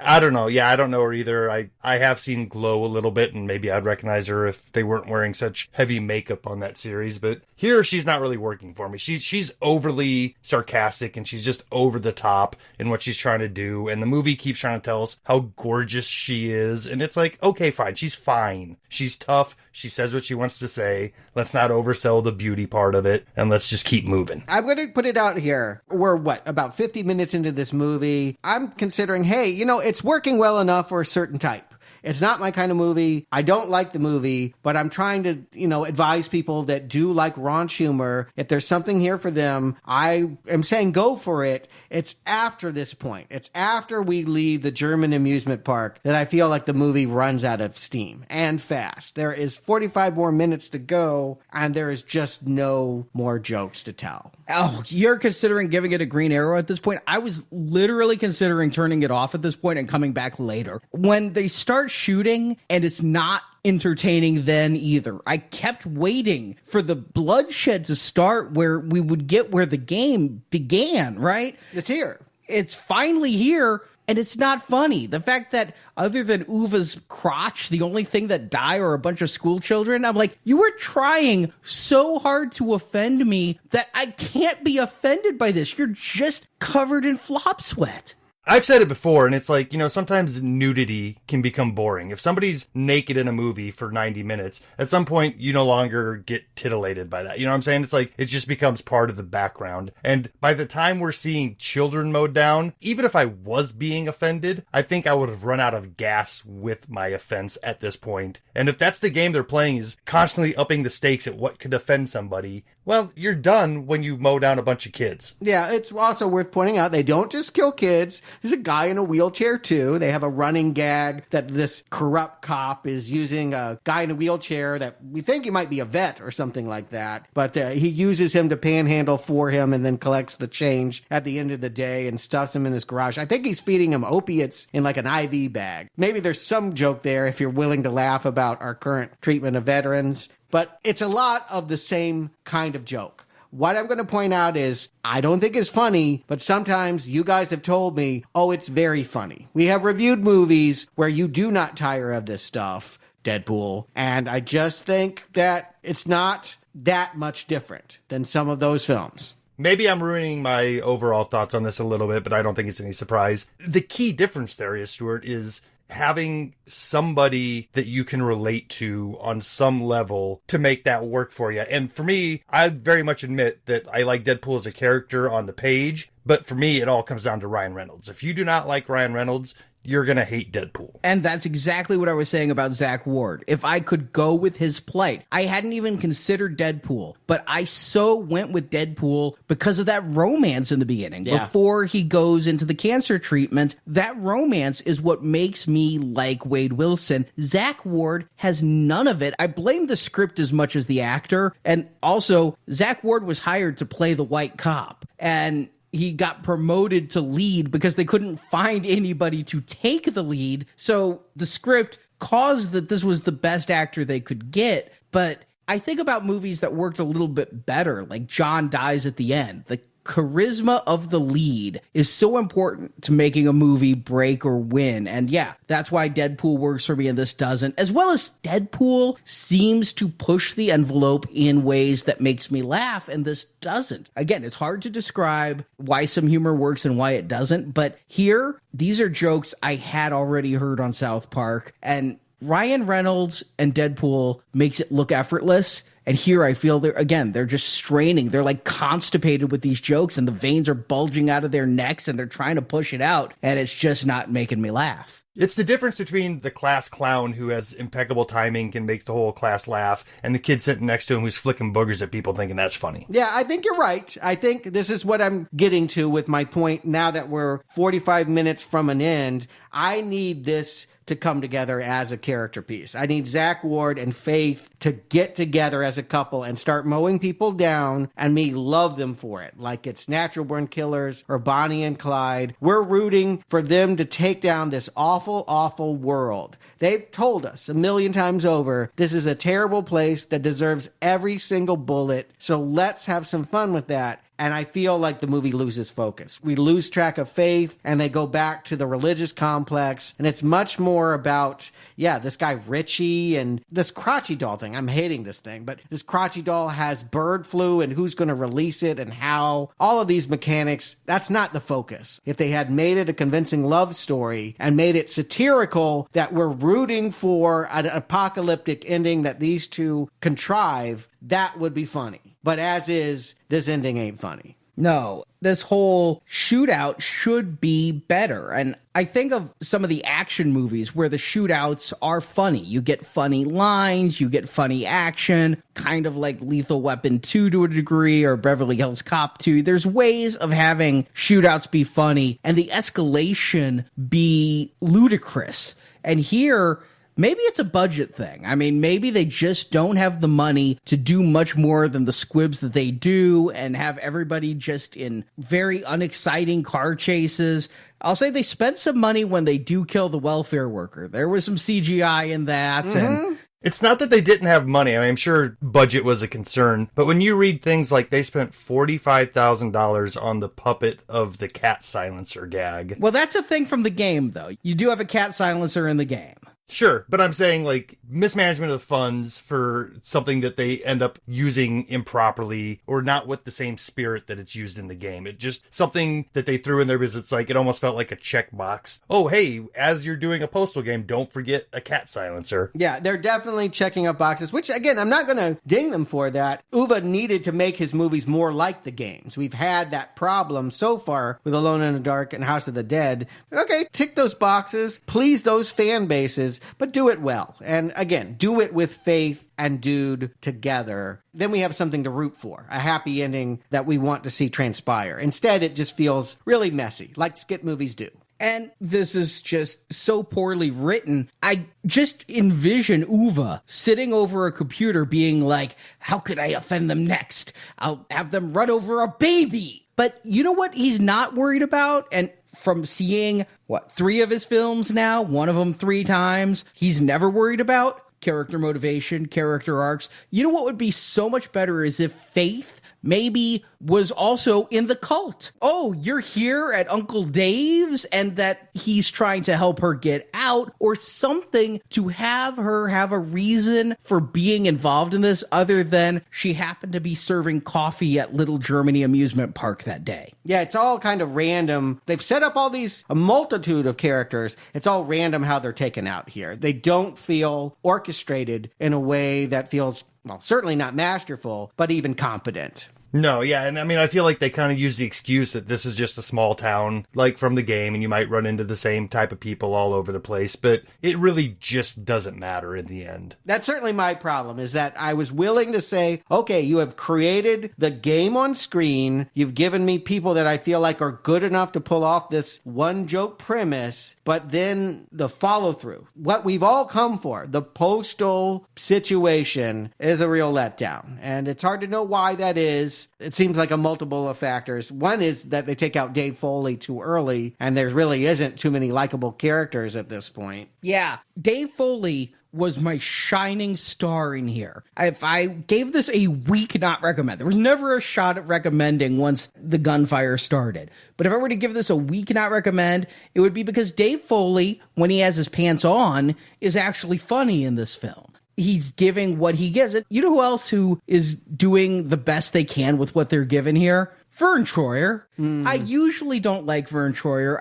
I don't know. Yeah, I don't know her either. I have seen Glow a little bit, and maybe I'd recognize her if they weren't wearing such heavy makeup on that series. But here, she's not really working for me. She's overly sarcastic, and she's just over the top in what she's trying to do. And the movie keeps trying to tell us how gorgeous she is. And it's like, okay, fine. She's fine. She's tough. She says what she wants to say. Let's not oversell the beauty part of it, and let's just keep moving. I'm going to put it out here. We're, about 50 minutes into this movie. I'm considering, hey, it's working well enough for a certain type. It's not my kind of movie. I don't like the movie, but I'm trying to, advise people that do like raunch humor. If there's something here for them, I am saying go for it. It's after this point. It's after we leave the German amusement park that I feel like the movie runs out of steam and fast. There is 45 more minutes to go, and there is just no more jokes to tell. Oh, you're considering giving it a green arrow at this point? I was literally considering turning it off at this point and coming back later. When they start shooting and it's not entertaining then either. I kept waiting for the bloodshed to start where we would get where the game began, right? It's here. It's finally here, and it's not funny. The fact that other than Uwe's crotch, the only thing that die are a bunch of school children, I'm like, you were trying so hard to offend me that I can't be offended by this. You're just covered in flop sweat. I've said it before, and it's like, sometimes nudity can become boring. If somebody's naked in a movie for 90 minutes, at some point, you no longer get titillated by that. You know what I'm saying? It's like, it just becomes part of the background. And by the time we're seeing children mowed down, even if I was being offended, I think I would have run out of gas with my offense at this point. And if that's the game they're playing, is constantly upping the stakes at what could offend somebody, well, you're done when you mow down a bunch of kids. Yeah, it's also worth pointing out, they don't just kill kids. There's a guy in a wheelchair, too. They have a running gag that this corrupt cop is using a guy in a wheelchair that we think he might be a vet or something like that. But he uses him to panhandle for him and then collects the change at the end of the day and stuffs him in his garage. I think he's feeding him opiates in like an IV bag. Maybe there's some joke there if you're willing to laugh about our current treatment of veterans. But it's a lot of the same kind of joke. What I'm going to point out is, I don't think it's funny, but sometimes you guys have told me, oh, it's very funny. We have reviewed movies where you do not tire of this stuff, Deadpool, and I just think that it's not that much different than some of those films. Maybe I'm ruining my overall thoughts on this a little bit, but I don't think it's any surprise. The key difference there is, Stuart, is having somebody that you can relate to on some level to make that work for you. And for me, I very much admit that I like Deadpool as a character on the page, but for me, it all comes down to Ryan Reynolds. If you do not like Ryan Reynolds, you're going to hate Deadpool. And that's exactly what I was saying about Zack Ward. If I could go with his plight, I hadn't even considered Deadpool, but I so went with Deadpool because of that romance in the beginning. Yeah. Before he goes into the cancer treatment, that romance is what makes me like Wade Wilson. Zack Ward has none of it. I blame the script as much as the actor. And also, Zack Ward was hired to play the white cop. And he got promoted to lead because they couldn't find anybody to take the lead. So the script caused that this was the best actor they could get. But I think about movies that worked a little bit better, like John Dies at the End. The charisma of the lead is so important to making a movie break or win. And yeah, that's why Deadpool works for me and this doesn't. As well as Deadpool seems to push the envelope in ways that makes me laugh and this doesn't. Again, it's hard to describe why some humor works and why it doesn't. But here, these are jokes I had already heard on South Park. And Ryan Reynolds and Deadpool makes it look effortless. And here I feel they're just straining. They're like constipated with these jokes and the veins are bulging out of their necks and they're trying to push it out. And it's just not making me laugh. It's the difference between the class clown who has impeccable timing, can make the whole class laugh, and the kid sitting next to him who's flicking boogers at people thinking that's funny. Yeah, I think you're right. I think this is what I'm getting to with my point now that we're 45 minutes from an end. I need this to come together as a character piece. I need Zack Ward and Faith to get together as a couple and start mowing people down and me love them for it. Like it's Natural Born Killers or Bonnie and Clyde. We're rooting for them to take down this awful, awful world. They've told us a million times over, this is a terrible place that deserves every single bullet. So let's have some fun with that. And I feel like the movie loses focus. We lose track of Faith, and they go back to the religious complex. And it's much more about, this guy Richie and this crotchy doll thing. I'm hating this thing, but this crotchy doll has bird flu and who's going to release it and how. All of these mechanics, that's not the focus. If they had made it a convincing love story and made it satirical, that we're rooting for an apocalyptic ending that these two contrive, that would be funny. But as is, this ending ain't funny. No, this whole shootout should be better. And I think of some of the action movies where the shootouts are funny. You get funny lines, you get funny action, kind of like Lethal Weapon 2 to a degree or Beverly Hills Cop 2. There's ways of having shootouts be funny and the escalation be ludicrous. And here, maybe it's a budget thing. I mean, maybe they just don't have the money to do much more than the squibs that they do and have everybody just in very unexciting car chases. I'll say they spent some money when they do kill the welfare worker. There was some CGI in that. And It's not that they didn't have money. I mean, I'm sure budget was a concern. But when you read things like they spent $45,000 on the puppet of the cat silencer gag. Well, that's a thing from the game, though. You do have a cat silencer in the game. Sure, but I'm saying, like, mismanagement of funds for something that they end up using improperly or not with the same spirit that it's used in the game. It just, something that they threw in there because it's like, it almost felt like a checkbox. Oh, hey, as you're doing a Postal game, don't forget a cat silencer. Yeah, they're definitely checking up boxes, which, again, I'm not going to ding them for that. Uwe needed to make his movies more like the games. We've had that problem so far with Alone in the Dark and House of the Dead. Okay, tick those boxes, please those fan bases, but do it well. And again, do it with faith and dude together. Then we have something to root for, a happy ending that we want to see transpire. Instead, it just feels really messy, like skit movies do. And this is just so poorly written. I just envision Uwe sitting over a computer being like, how could I offend them next? I'll have them run over a baby. But you know what he's not worried about? And from seeing, 3 of his films now, one of them 3 times, he's never worried about character motivation, character arcs. You know what would be so much better is if Faith maybe was also in the cult. Oh, you're here at Uncle Dave's, and that he's trying to help her get out, or something to have her have a reason for being involved in this other than she happened to be serving coffee at Little Germany amusement park that day. Yeah, it's all kind of random. They've set up a multitude of characters. It's all random how they're taken out here. They don't feel orchestrated in a way that feels, well, certainly not masterful, but even competent. No, yeah, and I mean, I feel like they kind of use the excuse that this is just a small town, like from the game, and you might run into the same type of people all over the place, but it really just doesn't matter in the end. That's certainly my problem, is that I was willing to say, okay, you have created the game on screen, you've given me people that I feel like are good enough to pull off this one joke premise, but then the follow-through, what we've all come for, the Postal situation, is a real letdown, and it's hard to know why that is. It seems like a multiple of factors. One is that they take out Dave Foley too early, and there really isn't too many likable characters at this point. Yeah, Dave Foley was my shining star in here. If I gave this a week not recommend, there was never a shot at recommending once the gunfire started. But if I were to give this a week not recommend, it would be because Dave Foley, when he has his pants on, is actually funny in this film. He's giving what he gives. You know who else who is doing the best they can with what they're given here? Vern Troyer. I usually don't like Vern Troyer.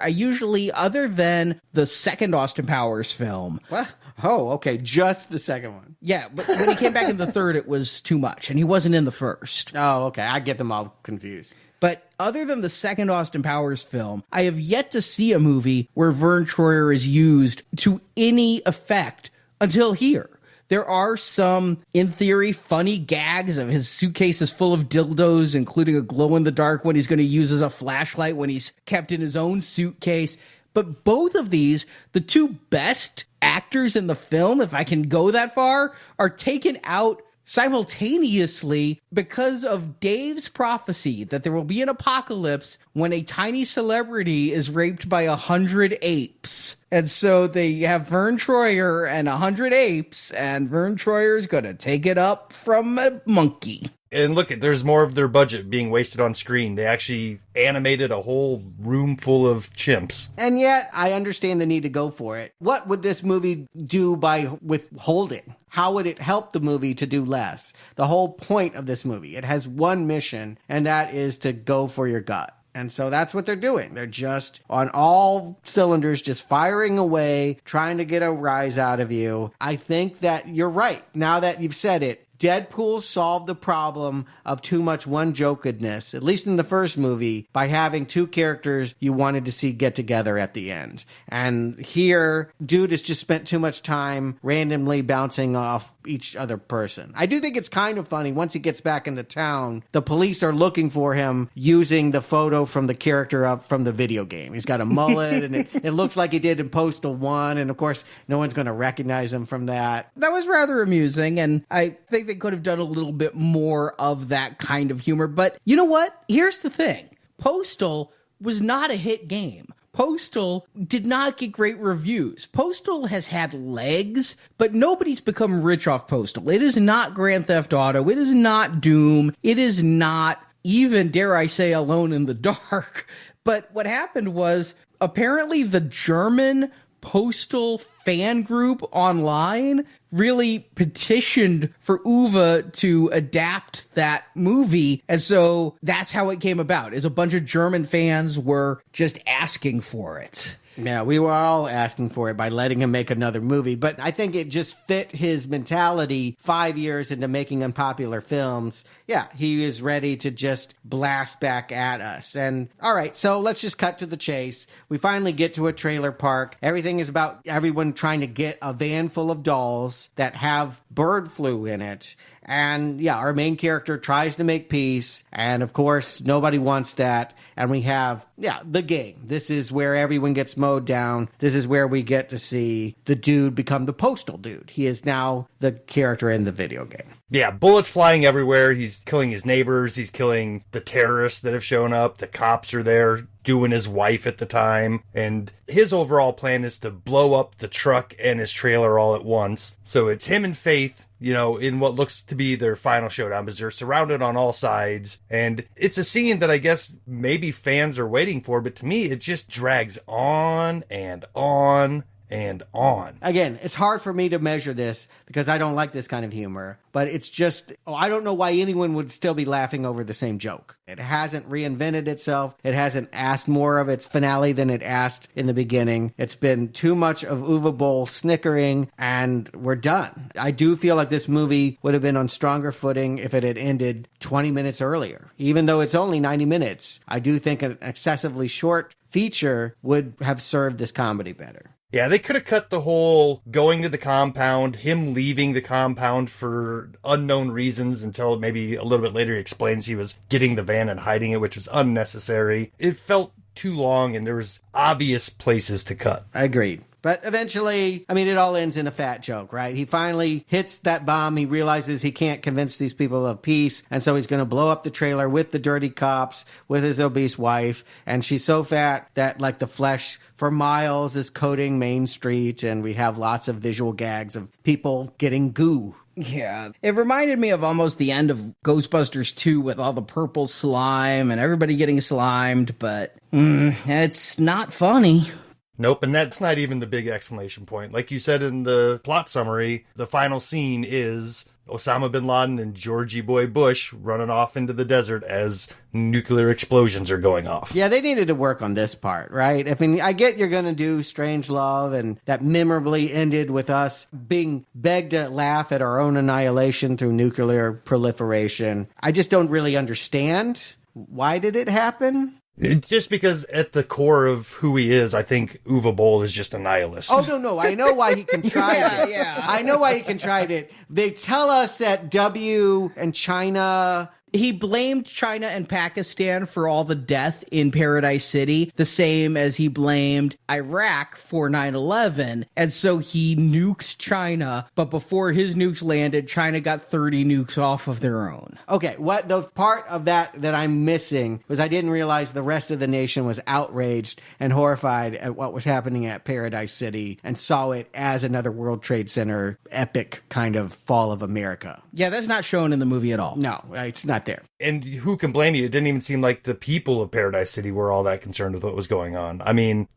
Other than the second Austin Powers film. What? Oh, okay. Just the second one. Yeah, but when he came back in the third, it was too much. And he wasn't in the first. Oh, okay. I get them all confused. But other than the second Austin Powers film, I have yet to see a movie where Vern Troyer is used to any effect until here. There are some, in theory, funny gags of his suitcase is full of dildos, including a glow-in-the-dark one he's going to use as a flashlight when he's kept in his own suitcase. But both of these, the 2 best actors in the film, if I can go that far, are taken out simultaneously because of Dave's prophecy that there will be an apocalypse when a tiny celebrity is raped by 100 apes. And so they have Vern Troyer and 100 apes, and Vern Troyer is going to take it up from a monkey. And look, there's more of their budget being wasted on screen. They actually animated a whole room full of chimps. And yet, I understand the need to go for it. What would this movie do by withholding? How would it help the movie to do less? The whole point of this movie, it has one mission, and that is to go for your gut. And so that's what they're doing. They're just on all cylinders, just firing away, trying to get a rise out of you. I think that you're right. Now that you've said it, Deadpool solved the problem of too much one-jokedness, at least in the first movie, by having 2 characters you wanted to see get together at the end. And here, dude has just spent too much time randomly bouncing off each other person. I do think it's kind of funny, once he gets back into town, the police are looking for him using the photo from the character up from the video game. He's got a mullet, and it looks like he did in Postal 1, and of course, no one's going to recognize him from that. That was rather amusing, and I think they could have done a little bit more of that kind of humor. But you know what? Here's the thing. Postal was not a hit game. Postal did not get great reviews. Postal has had legs, but nobody's become rich off Postal. It is not Grand Theft Auto. It is not Doom. It is not even, dare I say, Alone in the Dark. But what happened was, apparently the German Postal fan group online really petitioned for Uwe to adapt that movie. And so that's how it came about, is a bunch of German fans were just asking for it. Yeah, we were all asking for it by letting him make another movie, but I think it just fit his mentality 5 years into making unpopular films. Yeah, he is ready to just blast back at us. And all right, so let's just cut to the chase. We finally get to a trailer park. Everything is about everyone trying to get a van full of dolls that have bird flu in it. And yeah, our main character tries to make peace. And of course, nobody wants that. And we have, the game. This is where everyone gets mowed down. This is where we get to see the dude become the Postal dude. He is now the character in the video game. Yeah, bullets flying everywhere. He's killing his neighbors. He's killing the terrorists that have shown up. The cops are there doing his wife at the time. And his overall plan is to blow up the truck and his trailer all at once. So it's him and Faith, in what looks to be their final showdown, because they're surrounded on all sides. And it's a scene that I guess maybe fans are waiting for, but to me, it just drags on and on and on. Again, it's hard for me to measure this because I don't like this kind of humor, but it's just, I don't know why anyone would still be laughing over the same joke. It hasn't reinvented itself. It hasn't asked more of its finale than it asked in the beginning. It's been too much of Uwe Boll snickering, and we're done. I do feel like this movie would have been on stronger footing if it had ended 20 minutes earlier. Even though it's only 90 minutes, I do think an excessively short feature would have served this comedy better. Yeah, they could have cut the whole going to the compound, him leaving the compound for unknown reasons until maybe a little bit later he explains he was getting the van and hiding it, which was unnecessary. It felt too long and there was obvious places to cut. Agreed. But eventually, it all ends in a fat joke, right? He finally hits that bomb. He realizes he can't convince these people of peace. And so he's going to blow up the trailer with the dirty cops, with his obese wife. And she's so fat that, the flesh for miles is coating Main Street. And we have lots of visual gags of people getting goo. Yeah, it reminded me of almost the end of Ghostbusters 2 with all the purple slime and everybody getting slimed. But it's not funny. Nope, and that's not even the big exclamation point. Like you said in the plot summary, the final scene is Osama bin Laden and Georgie Boy Bush running off into the desert as nuclear explosions are going off. Yeah, they needed to work on this part, right? I get you're going to do Strange Love, and that memorably ended with us being begged to laugh at our own annihilation through nuclear proliferation. I just don't really understand. Why did it happen? Just because at the core of who he is, I think Uwe Boll is just a nihilist. Oh, no. I know why he contrived it. Yeah. I know why he contrived it. They tell us that W and China... He blamed China and Pakistan for all the death in Paradise City, the same as he blamed Iraq for 9/11. And so he nuked China, but before his nukes landed, China got 30 nukes off of their own. Okay, what the part of that I'm missing was I didn't realize the rest of the nation was outraged and horrified at what was happening at Paradise City and saw it as another World Trade Center epic kind of fall of America. Yeah, that's not shown in the movie at all. No, it's not there. And who can blame you? It didn't even seem like the people of Paradise City were all that concerned with what was going on.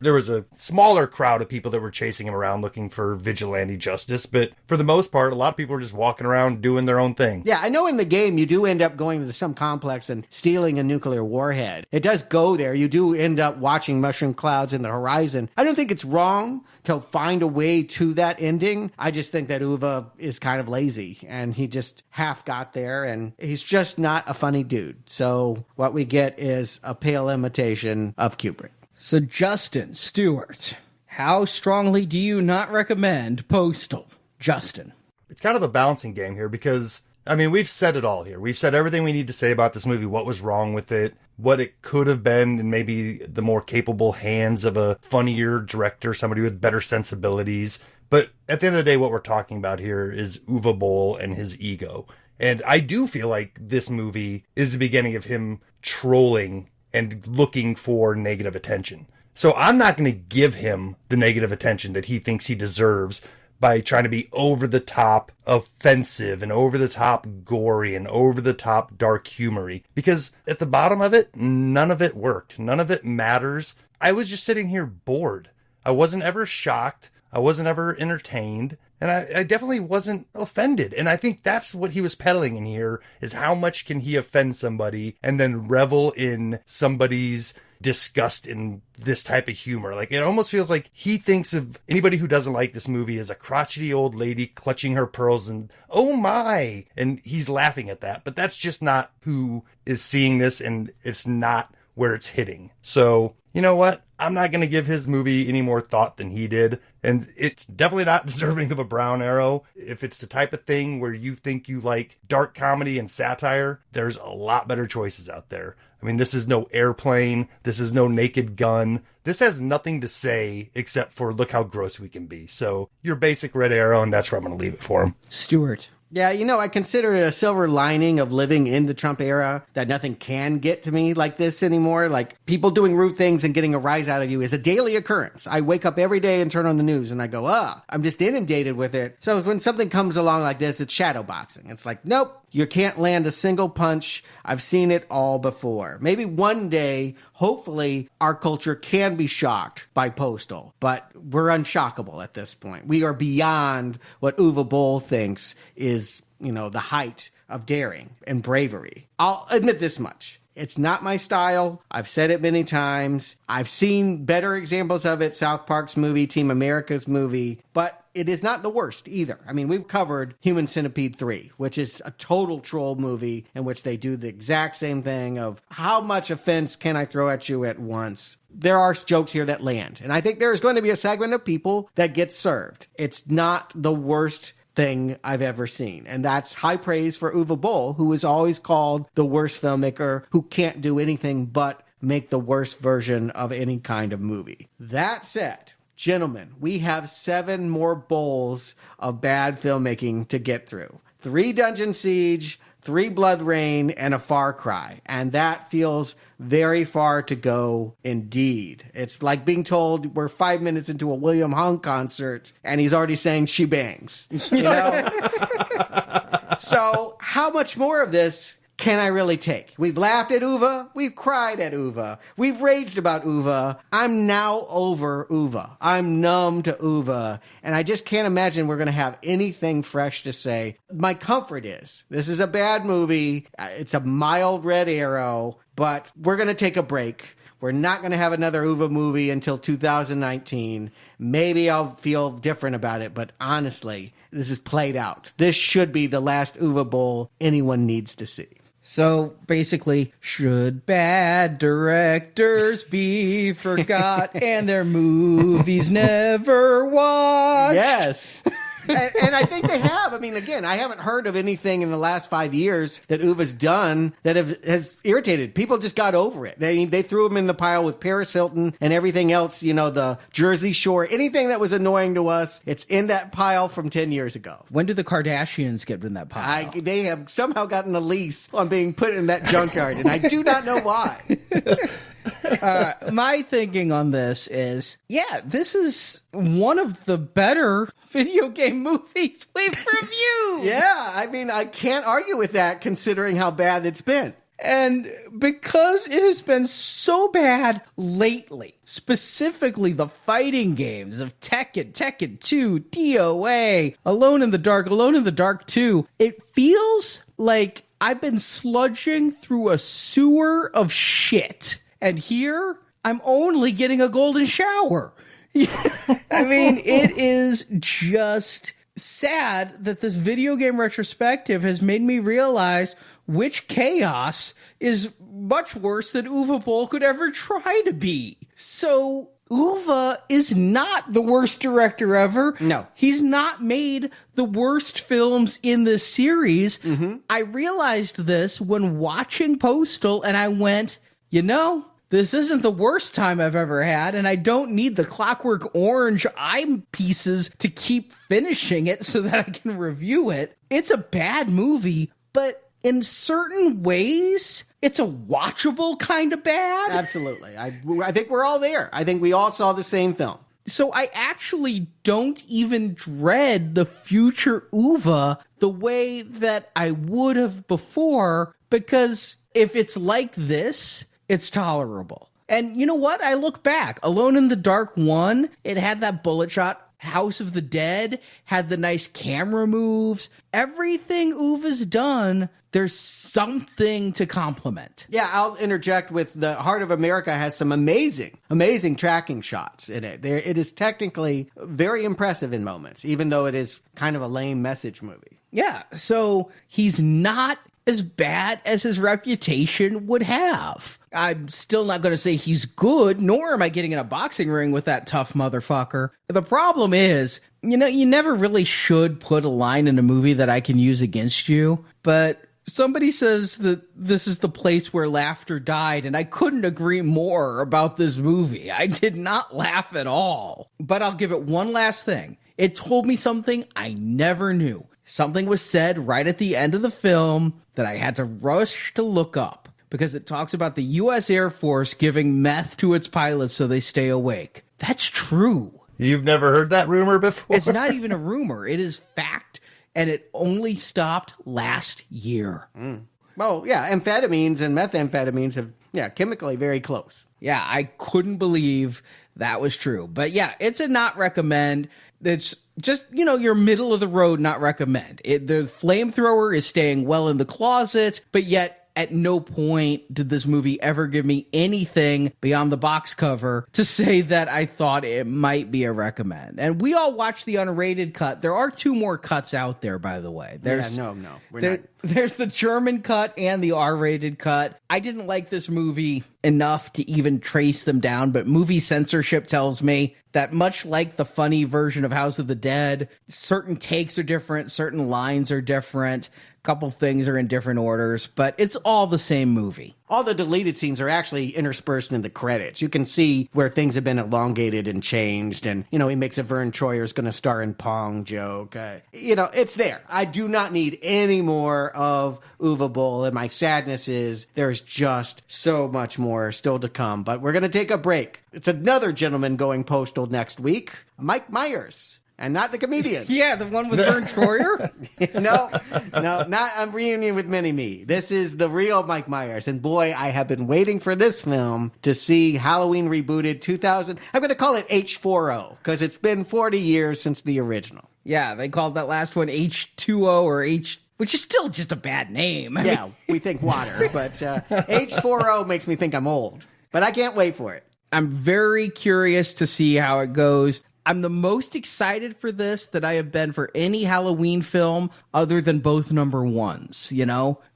There was a smaller crowd of people that were chasing him around looking for vigilante justice, but for the most part, a lot of people were just walking around doing their own thing. Yeah, I know in the game you do end up going to some complex and stealing a nuclear warhead. It does go there. You do end up watching mushroom clouds in the horizon. I don't think it's wrong to find a way to that ending. I just think that Uwe is kind of lazy and he just half got there and he's just not a funny dude. So what we get is a pale imitation of Kubrick. So Justin Stewart, how strongly do you not recommend Postal? Justin. It's kind of a balancing game here because, we've said it all here. We've said everything we need to say about this movie, what was wrong with it, what it could have been in maybe the more capable hands of a funnier director, somebody with better sensibilities. But at the end of the day, what we're talking about here is Uwe Boll and his ego. And I do feel like this movie is the beginning of him trolling and looking for negative attention. So I'm not going to give him the negative attention that he thinks he deserves by trying to be over-the-top offensive and over-the-top gory and over-the-top dark humory. Because at the bottom of it, none of it worked. None of it matters. I was just sitting here bored. I wasn't ever shocked. I wasn't ever entertained. And I definitely wasn't offended. And I think that's what he was peddling in here, is how much can he offend somebody and then revel in somebody's disgust in this type of humor. Like, it almost feels like he thinks of anybody who doesn't like this movie as a crotchety old lady clutching her pearls and, oh my, and he's laughing at that. But that's just not who is seeing this, and it's not where it's hitting. So, you know what? I'm not going to give his movie any more thought than he did. And it's definitely not deserving of a brown arrow. If it's the type of thing where you think you like dark comedy and satire, there's a lot better choices out there. I mean, this is no Airplane. This is no Naked Gun. This has nothing to say except for look how gross we can be. So your basic red arrow, and that's where I'm going to leave it for him. Stuart. Yeah, I consider it a silver lining of living in the Trump era that nothing can get to me like this anymore. Like, people doing rude things and getting a rise out of you is a daily occurrence. I wake up every day and turn on the news and I go, I'm just inundated with it. So when something comes along like this, it's shadow boxing. It's like, nope, you can't land a single punch. I've seen it all before. Maybe one day, hopefully, our culture can be shocked by Postal, but we're unshockable at this point. We are beyond what Uwe Boll thinks is, the height of daring and bravery. I'll admit this much. It's not my style. I've said it many times. I've seen better examples of it, South Park's movie, Team America's movie, but it is not the worst either. I mean, we've covered Human Centipede 3, which is a total troll movie in which they do the exact same thing of how much offense can I throw at you at once? There are jokes here that land, and I think there is going to be a segment of people that get served. It's not the worst thing I've ever seen. And that's high praise for Uwe Boll, who is always called the worst filmmaker who can't do anything but make the worst version of any kind of movie. That said, gentlemen, we have 7 more bowls of bad filmmaking to get through. 3 Dungeon Siege, 3 Blood Rain, and a Far Cry. And that feels very far to go indeed. It's like being told we're 5 minutes into a William Hung concert and he's already saying she bangs. So how much more of this can I really take? We've laughed at Uwe. We've cried at Uwe. We've raged about Uwe. I'm now over Uwe. I'm numb to Uwe. And I just can't imagine we're going to have anything fresh to say. My comfort is, this is a bad movie. It's a mild red arrow, but we're going to take a break. We're not going to have another Uwe movie until 2019. Maybe I'll feel different about it, but honestly, this is played out. This should be the last Uwe Boll anyone needs to see. So basically, should bad directors be forgot and their movies never watched? Yes. And I think they have. I mean, again, I haven't heard of anything in the last 5 years that Uwe's done that has irritated. People just got over it. They threw him in the pile with Paris Hilton and everything else, the Jersey Shore. Anything that was annoying to us, it's in that pile from 10 years ago. When do the Kardashians get in that pile? They have somehow gotten a lease on being put in that junkyard, and I do not know why. My thinking on this is, this is one of the better video game movies we've reviewed. Yeah, I mean, I can't argue with that considering how bad it's been. And because it has been so bad lately, specifically the fighting games of Tekken 2, DOA, Alone in the Dark 2, it feels like I've been sludging through a sewer of shit. And here, I'm only getting a golden shower. I mean, it is just sad that this video game retrospective has made me realize which chaos is much worse than Uwe Boll could ever try to be. So Uwe is not the worst director ever. No. He's not made the worst films in this series. Mm-hmm. I realized this when watching Postal, and I went, this isn't the worst time I've ever had, and I don't need the Clockwork Orange eyepieces to keep finishing it so that I can review it. It's a bad movie, but in certain ways, it's a watchable kind of bad. Absolutely. I think we're all there. I think we all saw the same film. So I actually don't even dread the future Uwe the way that I would have before, because if it's like this, it's tolerable. And you know what? I look back. Alone in the Dark 1, it had that bullet shot. House of the Dead had the nice camera moves. Everything Uwe's done, there's something to compliment. Yeah, I'll interject with the Heart of America has some amazing tracking shots in it. It is technically very impressive in moments, even though it is kind of a lame message movie. Yeah, so he's not as bad as his reputation would have. I'm still not going to say he's good, nor am I getting in a boxing ring with that tough motherfucker. The problem is, you never really should put a line in a movie that I can use against you, but somebody says that this is the place where laughter died, and I couldn't agree more about this movie. I did not laugh at all. But I'll give it one last thing. It told me something I never knew. Something was said right at the end of the film that I had to rush to look up, because it talks about the U.S. Air Force giving meth to its pilots so they stay awake. That's true. You've never heard that rumor before? It's not even a rumor. It is fact, and it only stopped last year. Well, yeah, amphetamines and methamphetamines have, chemically very close. Yeah, I couldn't believe that was true. But yeah, it's a not recommend. It's just, your middle of the road not recommend. The flamethrower is staying well in the closet, but yet at no point did this movie ever give me anything beyond the box cover to say that I thought it might be a recommend. And we all watched the unrated cut. There are 2 more cuts out there, by the way. There's the German cut and the R-rated cut. I didn't like this movie enough to even trace them down, but movie censorship tells me that much like the funny version of House of the Dead, certain takes are different, certain lines are different, a couple things are in different orders, but it's all the same movie. All the deleted scenes are actually interspersed in the credits. You can see where things have been elongated and changed, and, he makes a Vern Troyer's going to star in Pong joke. It's there. I do not need any more of Uwe Boll, and my sadness is there's just so much more still to come. But we're going to take a break. It's another gentleman going postal next week, Mike Myers. And not the comedian. Yeah, the one with Vern Troyer? No, not a reunion with Mini-Me. This is the real Mike Myers. And boy, I have been waiting for this film to see Halloween rebooted 2000. I'm going to call it H4O, because it's been 40 years since the original. Yeah, they called that last one H2O or H... which is still just a bad name. We think water, but H4O makes me think I'm old. But I can't wait for it. I'm very curious to see how it goes. I'm the most excited for this that I have been for any Halloween film other than both number ones,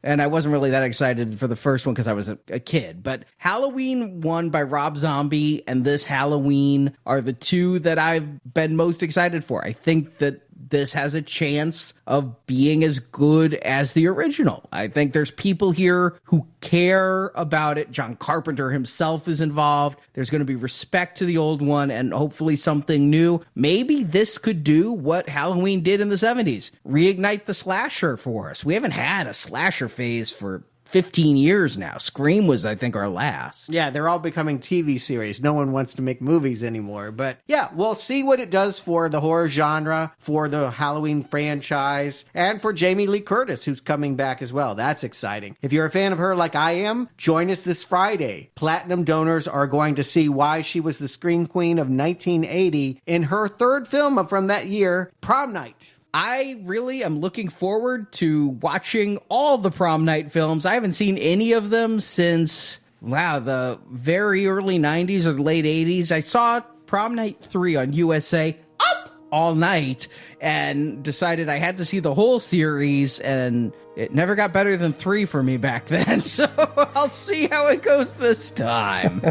And I wasn't really that excited for the first one because I was a kid. But Halloween 1 by Rob Zombie and this Halloween are the 2 that I've been most excited for. I think that this has a chance of being as good as the original. I think there's people here who care about it. John Carpenter himself is involved. There's going to be respect to the old one and hopefully something new. Maybe this could do what Halloween did in the 70s. Reignite the slasher for us. We haven't had a slasher phase for 15 years now. Scream was, I think, our last. Yeah, they're all becoming TV series. No one wants to make movies anymore. But yeah, we'll see what it does for the horror genre, for the Halloween franchise, and for Jamie Lee Curtis, who's coming back as well. That's exciting. If you're a fan of her like I am, join us this Friday. Platinum donors are going to see why she was the screen queen of 1980 in her 3rd film from that year, Prom Night. I really am looking forward to watching all the Prom Night films. I haven't seen any of them since, the very early 90s or late 80s. I saw Prom Night 3 on USA up all night and decided I had to see the whole series, and it never got better than 3 for me back then. So I'll see how it goes this time.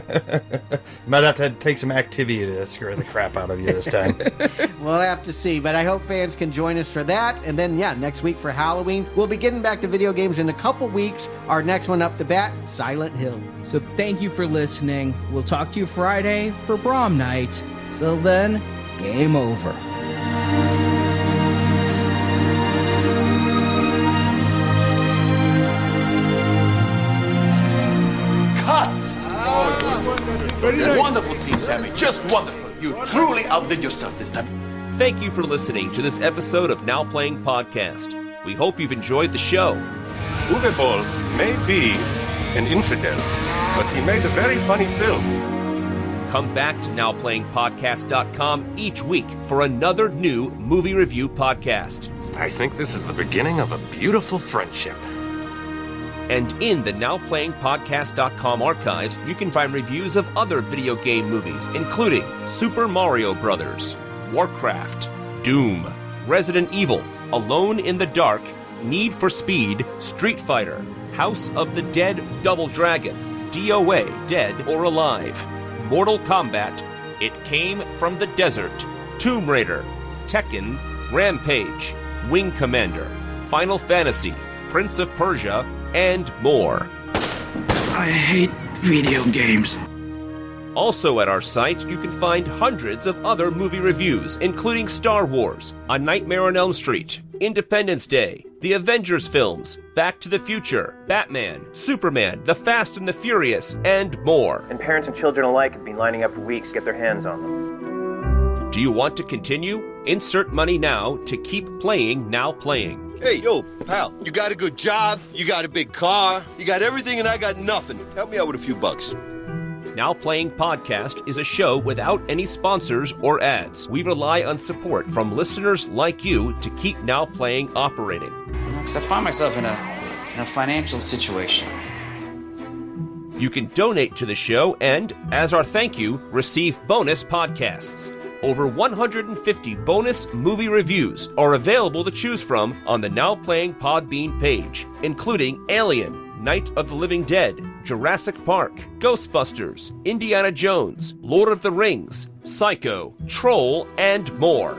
Might have to take some activity to scare the crap out of you this time. We'll have to see, but I hope fans can join us for that. And then, next week for Halloween, we'll be getting back to video games in a couple weeks. Our next one up to bat, Silent Hill. So thank you for listening. We'll talk to you Friday for Prom Night. Till then, game over. Wonderful scene, Sammy. Just wonderful. You truly outdid yourself this time. Thank you for listening to this episode of Now Playing Podcast. We hope you've enjoyed the show. Uwe Boll may be an infidel, but he made a very funny film. Come back to NowPlayingPodcast.com each week for another new movie review podcast. I think this is the beginning of a beautiful friendship. And in the NowPlayingPodcast.com archives, you can find reviews of other video game movies, including Super Mario Bros., Warcraft, Doom, Resident Evil, Alone in the Dark, Need for Speed, Street Fighter, House of the Dead Double Dragon, DOA Dead or Alive, Mortal Kombat, It Came from the Desert, Tomb Raider, Tekken, Rampage, Wing Commander, Final Fantasy, Prince of Persia, and more. I hate video games. Also at our site, you can find hundreds of other movie reviews, including Star Wars, A Nightmare on Elm Street, Independence Day, the Avengers films, Back to the Future, Batman, Superman, The Fast and the Furious, and more. And parents and children alike have been lining up for weeks to get their hands on them. Do you want to continue? Insert money now to keep playing Now Playing. Hey, yo, pal, you got a good job, you got a big car, you got everything and I got nothing. Help me out with a few bucks. Now Playing Podcast is a show without any sponsors or ads. We rely on support from listeners like you to keep Now Playing operating. Because I find myself in a financial situation. You can donate to the show and, as our thank you, receive bonus podcasts. Over 150 bonus movie reviews are available to choose from on the Now Playing Podbean page, including Alien, Night of the Living Dead, Jurassic Park, Ghostbusters, Indiana Jones, Lord of the Rings, Psycho, Troll, and more.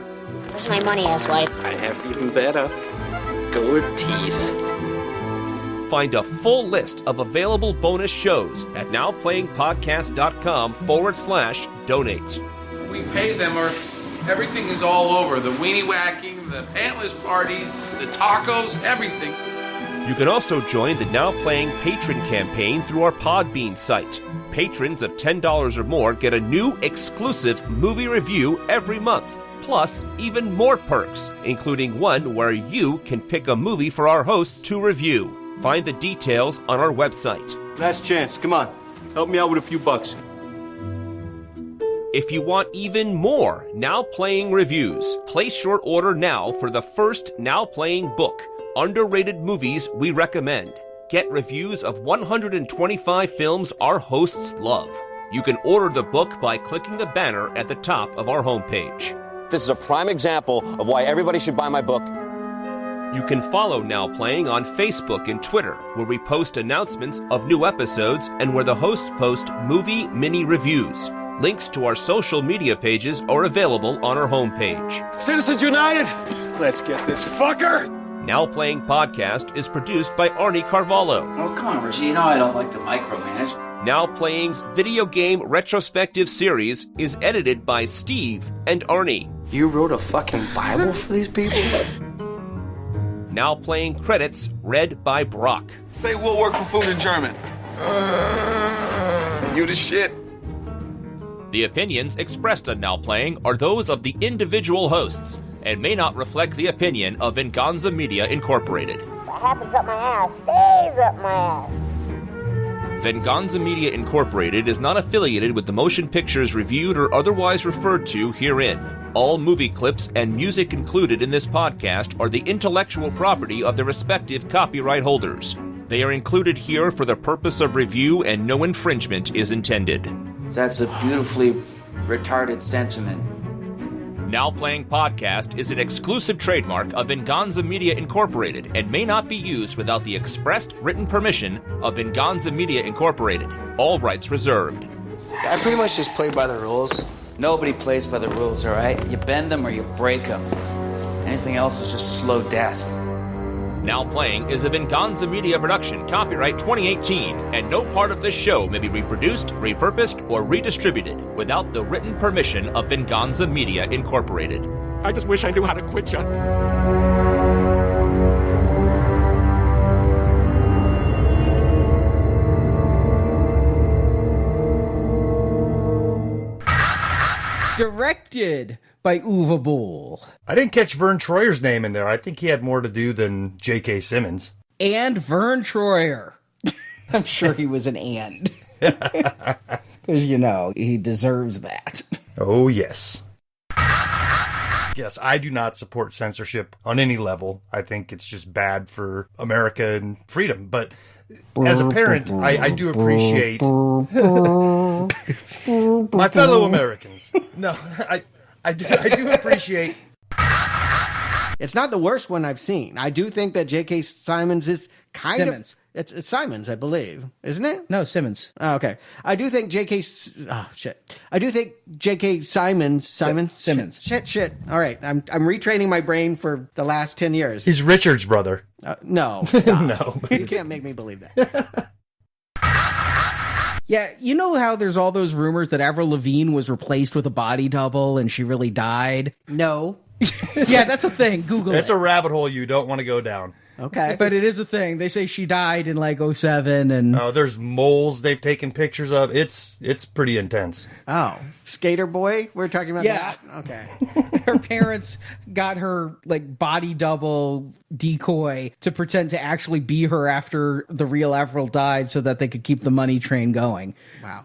Where's my money, asswipe? I have even better. Gold teeth. Find a full list of available bonus shows at nowplayingpodcast.com/donate. We pay them or everything is all over. The weenie whacking, the pantless parties, the tacos, everything. You can also join the Now Playing Patron campaign through our Podbean site. Patrons of $10 or more get a new exclusive movie review every month, plus even more perks, including one where you can pick a movie for our hosts to review. Find the details on our website. Last chance, come on. Help me out with a few bucks. If you want even more Now Playing reviews, place your order now for the first Now Playing book, Underrated Movies We Recommend. Get reviews of 125 films our hosts love. You can order the book by clicking the banner at the top of our homepage. This is a prime example of why everybody should buy my book. You can follow Now Playing on Facebook and Twitter, where we post announcements of new episodes and where the hosts post movie mini reviews. Links to our social media pages are available on our homepage. Citizens United, let's get this fucker! Now Playing Podcast is produced by Arnie Carvalho. Oh, come on, Reggie. You know I don't like to micromanage. Now Playing's video game retrospective series is edited by Steve and Arnie. You wrote a fucking Bible for these people? Now Playing credits read by Brock. Say we'll work for food in German. You the shit. The opinions expressed on Now Playing are those of the individual hosts and may not reflect the opinion of Venganza Media Incorporated. What happens up my ass stays up my ass. Venganza Media Incorporated is not affiliated with the motion pictures reviewed or otherwise referred to herein. All movie clips and music included in this podcast are the intellectual property of their respective copyright holders. They are included here for the purpose of review and no infringement is intended. That's a beautifully retarded sentiment. Now Playing Podcast is an exclusive trademark of Venganza Media Incorporated and may not be used without the expressed written permission of Venganza Media Incorporated. All rights reserved. I pretty much just play by the rules. Nobody plays by the rules, all right? You bend them or you break them. Anything else is just slow death. Now Playing is a Venganza Media production, copyright 2018, and no part of this show may be reproduced, repurposed, or redistributed without the written permission of Venganza Media Incorporated. I just wish I knew how to quit you. Directed by Uwe Boll. I didn't catch Vern Troyer's name in there. I think he had more to do than J.K. Simmons. And Vern Troyer. I'm sure he was an and. Because, he deserves that. Oh, yes. Yes, I do not support censorship on any level. I think it's just bad for America and freedom. But as a parent, I do appreciate my fellow Americans. No, I do appreciate. It's not the worst one I've seen. I do think that J.K. Simmons is Simmons. It's Simons, I believe, isn't it? No, Simmons. Oh, okay. I do think J.K. I do think J.K. Simmons. Shit. All right. I'm retraining my brain for the last 10 years. He's Richard's brother. No. Stop. No. You can't make me believe that. Yeah, you know how there's all those rumors that Avril Lavigne was replaced with a body double and she really died? No. Yeah, that's a thing. Google it. It's a rabbit hole you don't want to go down. Okay. But it is a thing. They say she died in like 2007 and... Oh, there's moles they've taken pictures of. It's pretty intense. Oh. Skater boy? We're talking about that? Okay. Her parents got her like body double decoy to pretend to actually be her after the real Avril died so that they could keep the money train going. Wow.